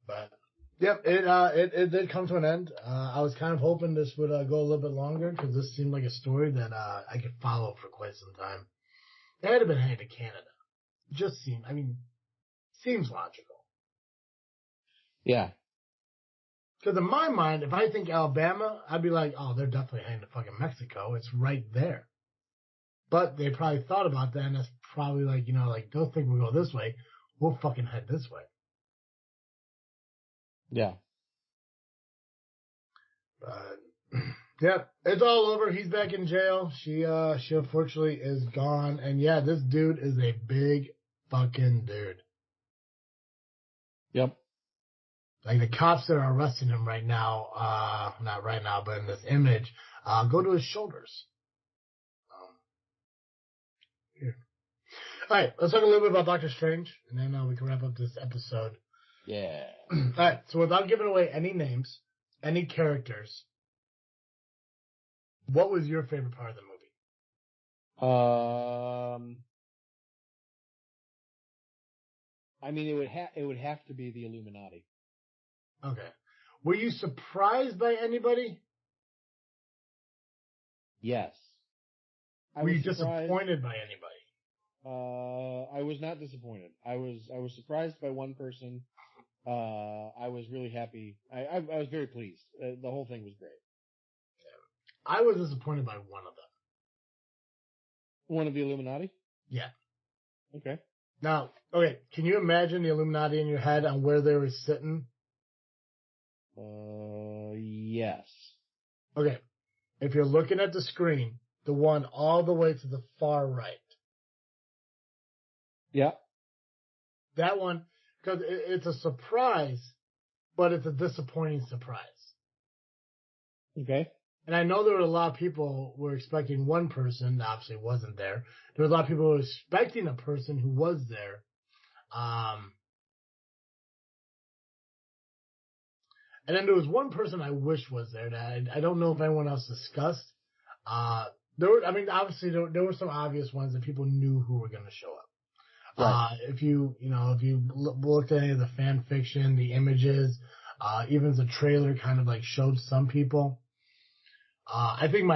But, yep, it did come to an end. I was kind of hoping this would go a little bit longer, because this seemed like a story that I could follow for quite some time. It had to been headed to Canada. It just seems logical. Yeah. Because in my mind, if I think Alabama, I'd be like, oh, they're definitely heading to fucking Mexico. It's right there. But they probably thought about that, and that's probably like, don't think we'll go this way. We'll fucking head this way. Yeah. But, yeah, it's all over. He's back in jail. She unfortunately is gone. And yeah, this dude is a big fucking dude. Yep. Like, the cops that are arresting him right now, not right now, but in this image, go to his shoulders. Here. All right, let's talk a little bit about Doctor Strange, and then we can wrap up this episode. Yeah. All right, so without giving away any names, any characters, what was your favorite part of the movie? I mean, it would have to be the Illuminati. Okay. Were you surprised by anybody? Yes. Were you disappointed by anybody? I was not disappointed. I was surprised by one person. I was really happy. I was very pleased. The whole thing was great. Yeah. I was disappointed by one of them. One of the Illuminati? Yeah. Okay. Now, okay, can you imagine the Illuminati in your head on where they were sitting? Yes. Okay. If you're looking at the screen, the one all the way to the far right. Yeah. That one, because it's a surprise, but it's a disappointing surprise. Okay. And I know there were a lot of people who were expecting one person that obviously wasn't there. There were a lot of people who were expecting a person who was there. And then there was one person I wish was there that I don't know if anyone else discussed. Obviously there were some obvious ones that people knew who were going to show up. Right. If you looked at any of the fan fiction, the images, even the trailer kind of like showed some people. I think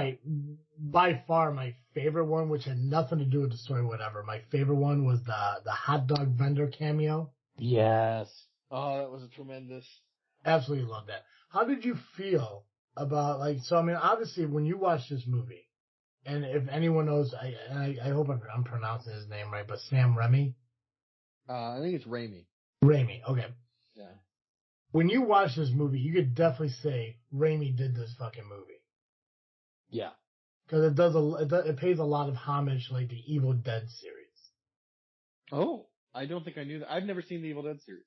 by far my favorite one, which had nothing to do with the story or whatever, my favorite one was the hot dog vendor cameo. Yes. Oh, that was a tremendous. Absolutely love that. How did you feel about obviously when you watch this movie, and if anyone knows, I hope I'm pronouncing his name right, but Sam Raimi? I think it's Raimi. Raimi, okay. Yeah. When you watch this movie, you could definitely say Raimi did this fucking movie. Yeah. Because it pays a lot of homage to like the Evil Dead series. Oh, I don't think I knew that. I've never seen the Evil Dead series.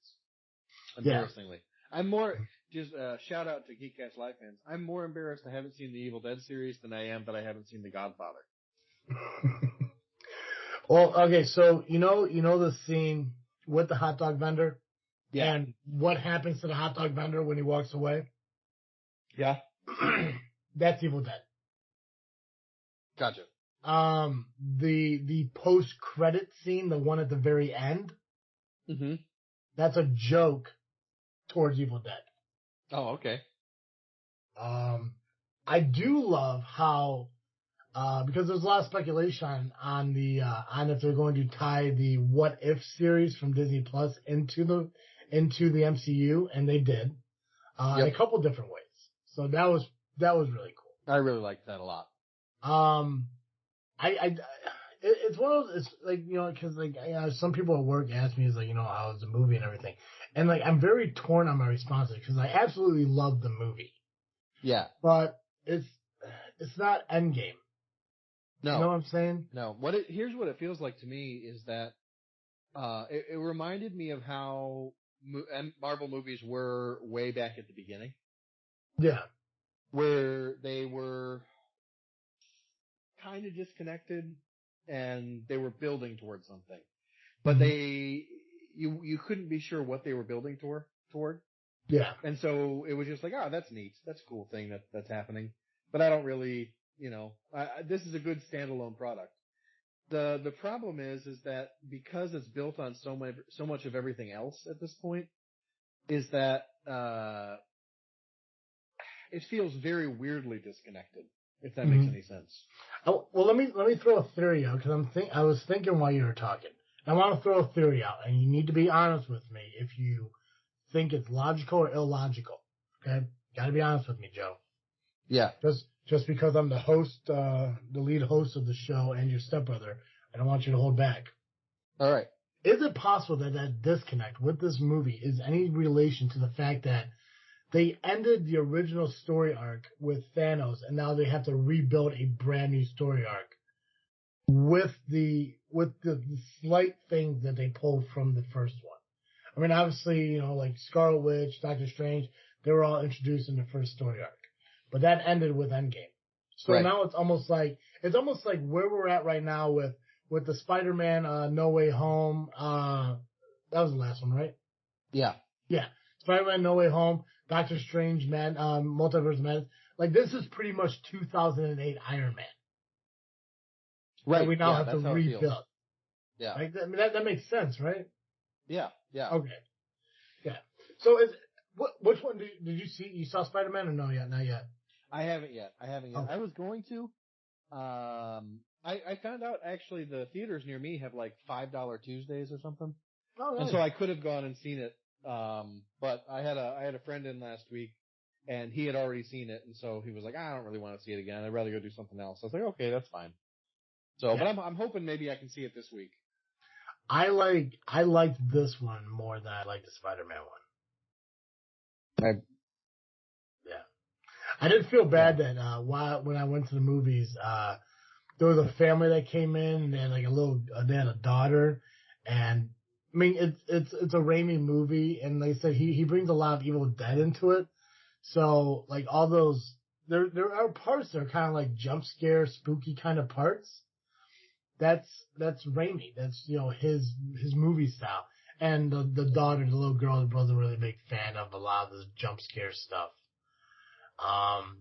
Yeah. Embarrassingly. I'm more, just shout out to Geekcast Live fans. I'm more embarrassed I haven't seen the Evil Dead series than I am that I haven't seen The Godfather. Well, okay, so you know the scene with the hot dog vendor? Yeah. And what happens to the hot dog vendor when he walks away? Yeah. That's Evil Dead. Gotcha. The post-credit scene, the one at the very end, Mm-hmm. that's a joke towards Evil Dead. Oh, okay. I do love how, because there's a lot of speculation on if they're going to tie the What If series from Disney Plus into the MCU, and they did, in a couple different ways. So that was really cool. I really liked that a lot. It's one of those, it's like, because like, some people at work ask me, how was the movie and everything. And like, I'm very torn on my responses because I absolutely love the movie. Yeah. But it's not Endgame. No. You know what I'm saying? No. Here's what it feels like to me is that, it reminded me of how Marvel movies were way back at the beginning. Yeah. Where they were kind of disconnected and they were building towards something. But you couldn't be sure what they were building toward. Yeah. And so it was just like, oh, that's neat. That's a cool thing that's happening. But I don't really, this is a good standalone product. The problem is that because it's built on so much of everything else at this point, is that, it feels very weirdly disconnected, if that makes any sense. Oh, well, let me throw a theory out because I was thinking while you were talking. I want to throw a theory out, and you need to be honest with me if you think it's logical or illogical. Okay, got to be honest with me, Joe. Yeah. Just because I'm the host, the lead host of the show, and your stepbrother, I don't want you to hold back. All right. Is it possible that disconnect with this movie is any relation to the fact that they ended the original story arc with Thanos, and now they have to rebuild a brand new story arc with the slight things that they pulled from the first one? I mean, obviously, like Scarlet Witch, Doctor Strange, they were all introduced in the first story arc, but that ended with Endgame. So now it's almost like where we're at right now with the Spider-Man No Way Home. That was the last one, right? Yeah. Yeah. Spider-Man No Way Home. Doctor Strange, Multiverse of Madness. Like, this is pretty much 2008 Iron Man. Right. That we now yeah, have to that's how it feels. rebuild. Yeah. Like, I mean, that makes sense, right? Yeah. Yeah. Okay. Yeah. So, which one did you see? You saw Spider-Man or no yet? Not yet. I haven't yet. Okay. I was going to. I found out actually the theaters near me have like $5 Tuesdays or something. Oh, nice. And so I could have gone and seen it. But I had a friend in last week and he had already seen it. And so he was like, I don't really want to see it again. I'd rather go do something else. I was like, okay, that's fine. So, Yeah. but I'm hoping maybe I can see it this week. I liked this one more than I liked the Spider-Man one. Yeah. I did feel bad that when I went to the movies, there was a family that came in and they had like they had a daughter, and I mean it's a Raimi movie, and they said he brings a lot of Evil Dead into it, so like all those there are parts that are kind of like jump scare, spooky kind of parts. That's Raimi. That's his movie style. And the daughter, the little girl, was a really big fan of a lot of the jump scare stuff.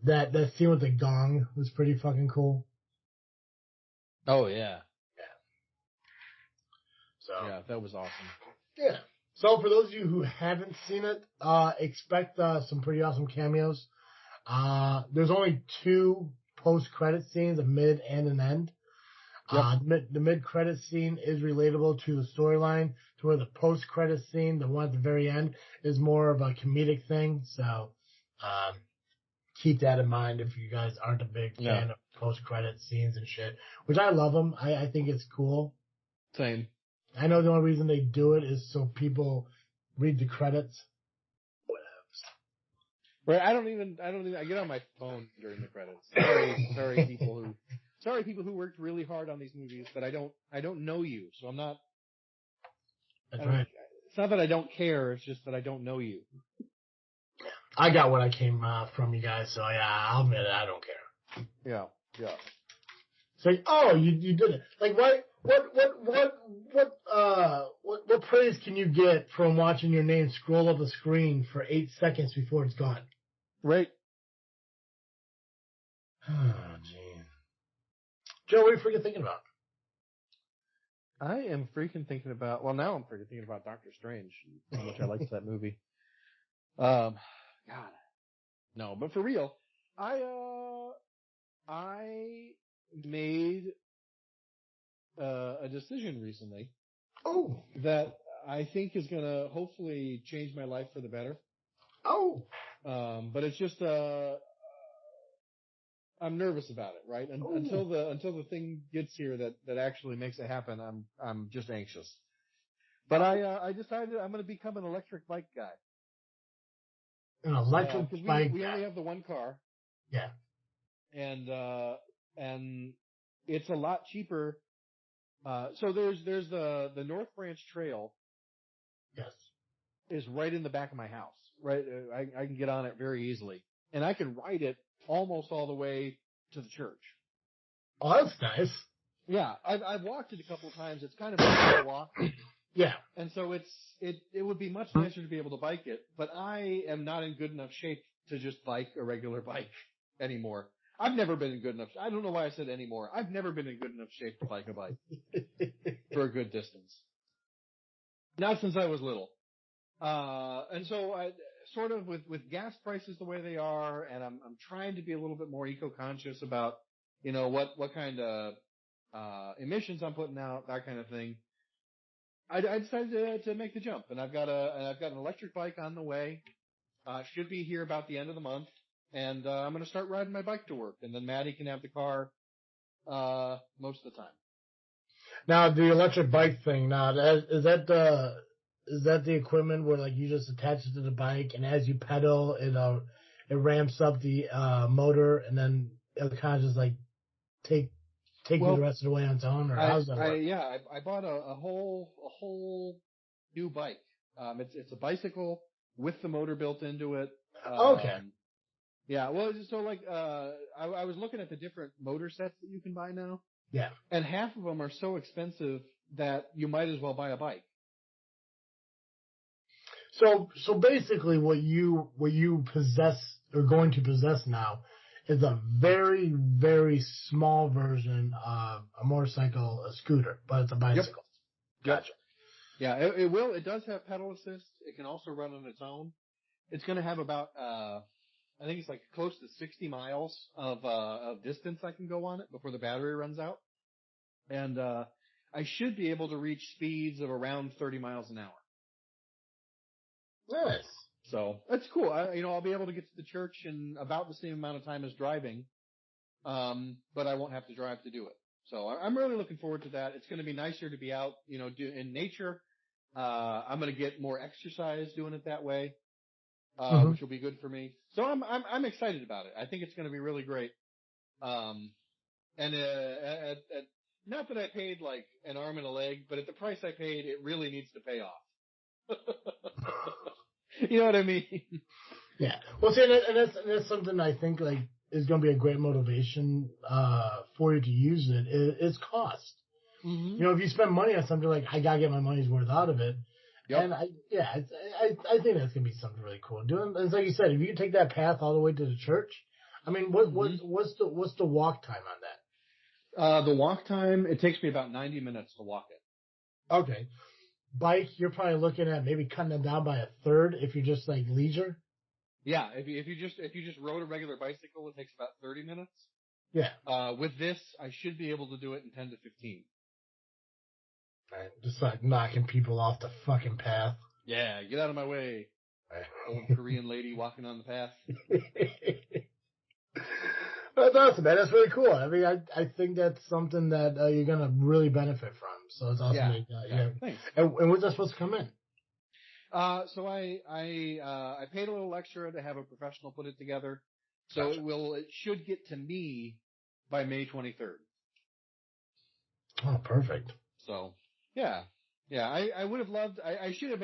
That scene with the gong was pretty fucking cool. Oh yeah. Yeah. So Yeah, that was awesome. yeah. So for those of you who haven't seen it, expect some pretty awesome cameos. There's only 2 post-credit scenes, a mid and an end. Yep. The mid-credit scene is relatable to the storyline, to where the post-credit scene, the one at the very end, is more of a comedic thing. So keep that in mind if you guys aren't a big fan of post-credit scenes and shit, which I love them. I think it's cool. Same. I know the only reason they do it is so people read the credits. Right. I don't even, I get on my phone during the credits. Sorry people who worked really hard on these movies, but I don't know you, so I'm not. That's right. It's not that I don't care, it's just that I don't know you. I got what I came from you guys, so yeah, I'll admit it, I don't care. Yeah. Yeah. It's like, oh, you did it. Like, what praise can you get from watching your name scroll up the screen for 8 seconds before it's gone? Right. Oh, gee. Joe, what are you freaking thinking about? I am freaking thinking about, well, now I'm freaking thinking about Doctor Strange, how much I liked that movie. God. No, but for real, I made a decision recently. Oh. That I think is going to hopefully change my life for the better. Oh. But it's just, I'm nervous about it, right? Until the thing gets here that actually makes it happen, I'm just anxious. But I decided I'm going to become an electric bike guy. An electric bike? We only have the one car. Yeah. And it's a lot cheaper. So there's the North Branch Trail. Yes. Is right in the back of my house. Right, I can get on it very easily, and I can ride it almost all the way to the church. Oh, that's nice. Yeah, I've walked it a couple of times. It's kind of a walk. Yeah. And so it would be much nicer to be able to bike it, but I am not in good enough shape to just bike a regular bike anymore. I've never been in good enough. I don't know why I said anymore. I've never been in good enough shape to bike a bike for a good distance. Not since I was little. And so I sort of with gas prices the way they are, and I'm trying to be a little bit more eco-conscious about, what kind of, emissions I'm putting out, that kind of thing. I decided to make the jump, and I've got an electric bike on the way. Should be here about the end of the month, and, I'm going to start riding my bike to work, and then Maddie can have the car, most of the time. Now, the electric bike thing, is that the equipment where like you just attach it to the bike, and as you pedal, it ramps up the motor, and then it kind of just like take you the rest of the way on its own, or how's that work? I bought a whole new bike. It's a bicycle with the motor built into it. Okay. Yeah, well, so like, I was looking at the different motor sets that you can buy now. Yeah. And half of them are so expensive that you might as well buy a bike. So basically, what you possess or going to possess now is a very, very small version of a motorcycle, a scooter, but it's a bicycle. Yep. Gotcha. Yeah, it will. It does have pedal assist. It can also run on its own. It's going to have about, I think it's like close to 60 miles of distance I can go on it before the battery runs out. And, I should be able to reach speeds of around 30 miles an hour. Nice. So that's cool. I'll be able to get to the church in about the same amount of time as driving. But I won't have to drive to do it. So I'm really looking forward to that. It's going to be nicer to be out, in nature. I'm going to get more exercise doing it that way, which will be good for me. So I'm excited about it. I think it's going to be really great. And not that I paid like an arm and a leg, but at the price I paid, it really needs to pay off. You know what I mean? Yeah. Well, see, and that's something I think like is going to be a great motivation for you to use it. It's cost. Mm-hmm. If you spend money on something, like I gotta get my money's worth out of it. Yep. And I think that's gonna be something really cool. It's like you said, if you can take that path all the way to the church, I mean, what's the walk time on that? The walk time, it takes me about 90 minutes to walk it. Okay. Bike, you're probably looking at maybe cutting it down by a third if you're just like leisure. Yeah, if you just rode a regular bicycle, it takes about 30 minutes. Yeah. With this, I should be able to do it in 10 to 15. Right. Just like knocking people off the fucking path. Yeah, get out of my way. Right. Old Korean lady walking on the path. That's awesome, man. That's really cool. I mean, I think that's something that you're gonna really benefit from. So it's awesome. Yeah. Thanks. And when's that supposed to come in? So I paid a little extra to have a professional put it together. So Gotcha. it should get to me by May 23rd. Oh, perfect. So yeah. I would have loved, I should have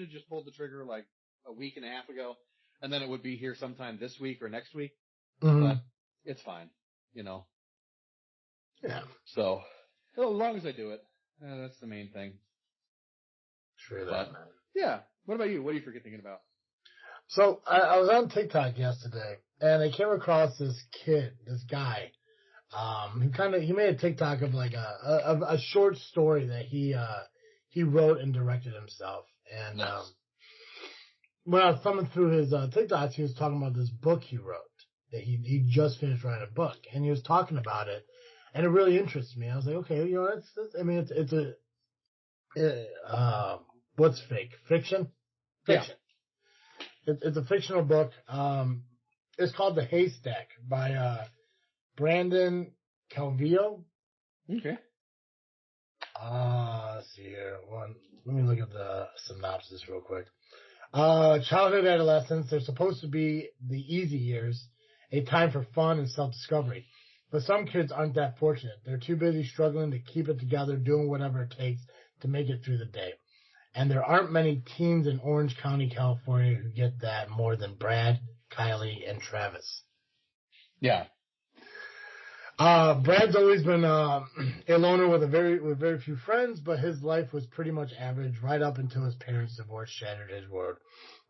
just pulled the trigger like a week and a half ago, and then it would be here sometime this week or next week. Mm-hmm. But it's fine, Yeah. So as long as I do it, that's the main thing. True that, man. Yeah. What about you? What are you thinking about? So I was on TikTok yesterday, and I came across this guy. He made a TikTok of like a short story that he wrote and directed himself. And nice. When I was thumbing through his TikToks, he was talking about this book he wrote. That he just finished writing a book, and he was talking about it, and it really interested me. I was like, okay, what's fake? Fiction? Fiction. Yeah. It's a fictional book. It's called The Haystack by Brandon Calvillo. Okay. Let's see here. Let me look at the synopsis real quick. Childhood, adolescence, they're supposed to be the easy years, a time for fun and self-discovery. But some kids aren't that fortunate. They're too busy struggling to keep it together, doing whatever it takes to make it through the day. And there aren't many teens in Orange County, California who get that more than Brad, Kylie, and Travis. Yeah. Brad's always been a loner with very few friends, but his life was pretty much average right up until his parents' divorce shattered his world.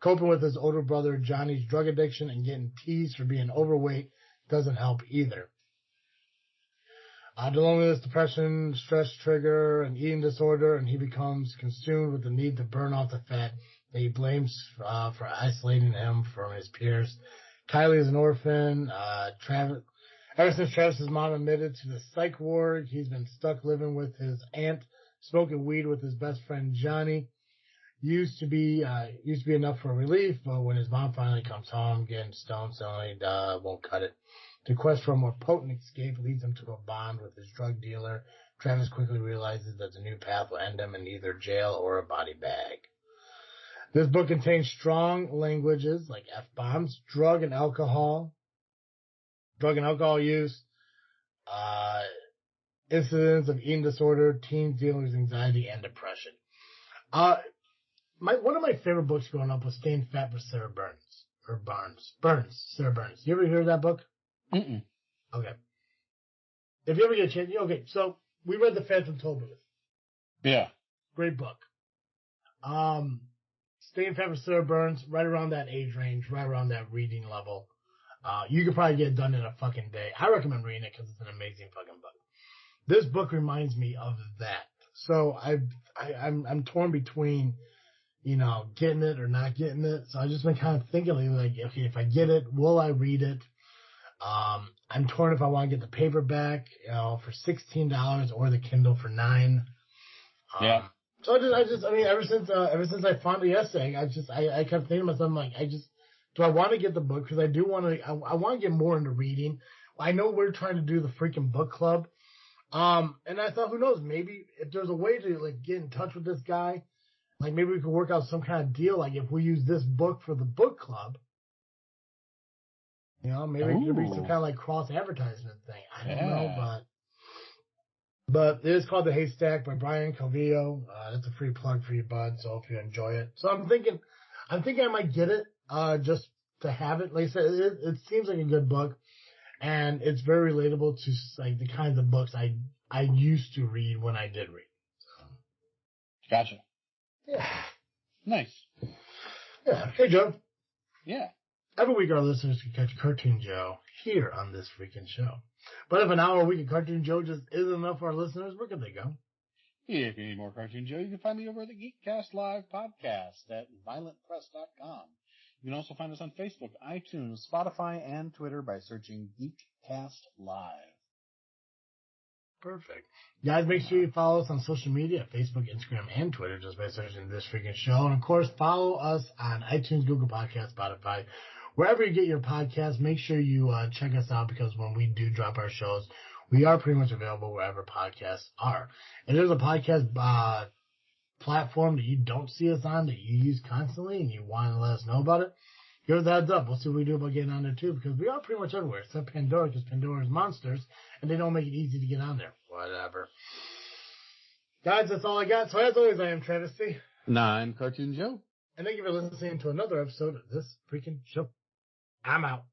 Coping with his older brother Johnny's drug addiction and getting teased for being overweight doesn't help either. The loneliness, depression, stress trigger, and eating disorder, and he becomes consumed with the need to burn off the fat that he blames for isolating him from his peers. Kylie is an orphan. Ever since Travis's mom admitted to the psych ward, he's been stuck living with his aunt, smoking weed with his best friend Johnny. Used to be enough for relief, but when his mom finally comes home, getting stoned suddenly won't cut it. The quest for a more potent escape leads him to a bond with his drug dealer. Travis quickly realizes that the new path will end him in either jail or a body bag. This book contains strong languages like F-bombs, drug and alcohol use, incidents of eating disorder, teens dealing with anxiety and depression. One of my favorite books growing up was Staying Fat by Sarah Sarah Burns. You ever hear of that book? Mm-mm. Okay. If you ever get a chance, so we read The Phantom Tollbooth. Yeah. Great book. staying fat for Sarah Burns, right around that age range, right around that reading level. You could probably get it done in a fucking day. I recommend reading it because it's an amazing fucking book. This book reminds me of that. So I'm torn between, getting it or not getting it. So I've just been kind of thinking like, okay, if I get it, will I read it? I'm torn if I want to get the paperback, for $16 or the Kindle for $9. Yeah. So I mean, ever since I found the essay, I kept thinking to myself, I'm like, do I want to get the book? Because I do want to, I want to get more into reading. I know we're trying to do the freaking book club. And I thought, who knows, maybe if there's a way to like get in touch with this guy, like maybe we could work out some kind of deal. Like if we use this book for the book club, maybe it could be some kind of like cross advertisement thing. I don't know, but it is called The Haystack by Brian Calvillo. That's a free plug for you, bud. So if you enjoy it, so I'm thinking I might get it, just to have it. Like I said, it seems like a good book, and it's very relatable to like the kinds of books I used to read when I did read. So. Gotcha. Yeah. Nice. Yeah. Hey, Joe. Yeah. Every week our listeners can catch Cartoon Joe here on this freaking show. But if an hour a week of Cartoon Joe just isn't enough for our listeners, where can they go? If you need more Cartoon Joe, you can find me over at the Geekcast Live podcast at violentpress.com. You can also find us on Facebook, iTunes, Spotify, and Twitter by searching Geekcast Live. Perfect. Guys, make sure you follow us on social media, Facebook, Instagram, and Twitter, just by searching This Freaking Show. And, of course, follow us on iTunes, Google Podcasts, Spotify. Wherever you get your podcasts, make sure you check us out, because when we do drop our shows, we are pretty much available wherever podcasts are. If there's a podcast platform that you don't see us on, that you use constantly, and you want to let us know about it, give us a heads up. We'll see what we do about getting on there, too, because we are pretty much everywhere, except Pandora, because Pandora's monsters, and they don't make it easy to get on there. Whatever. Guys, that's all I got. So, as always, I am Travis C. I'm Cartoon Joe. And thank you for listening to another episode of This Freaking Show. I'm out.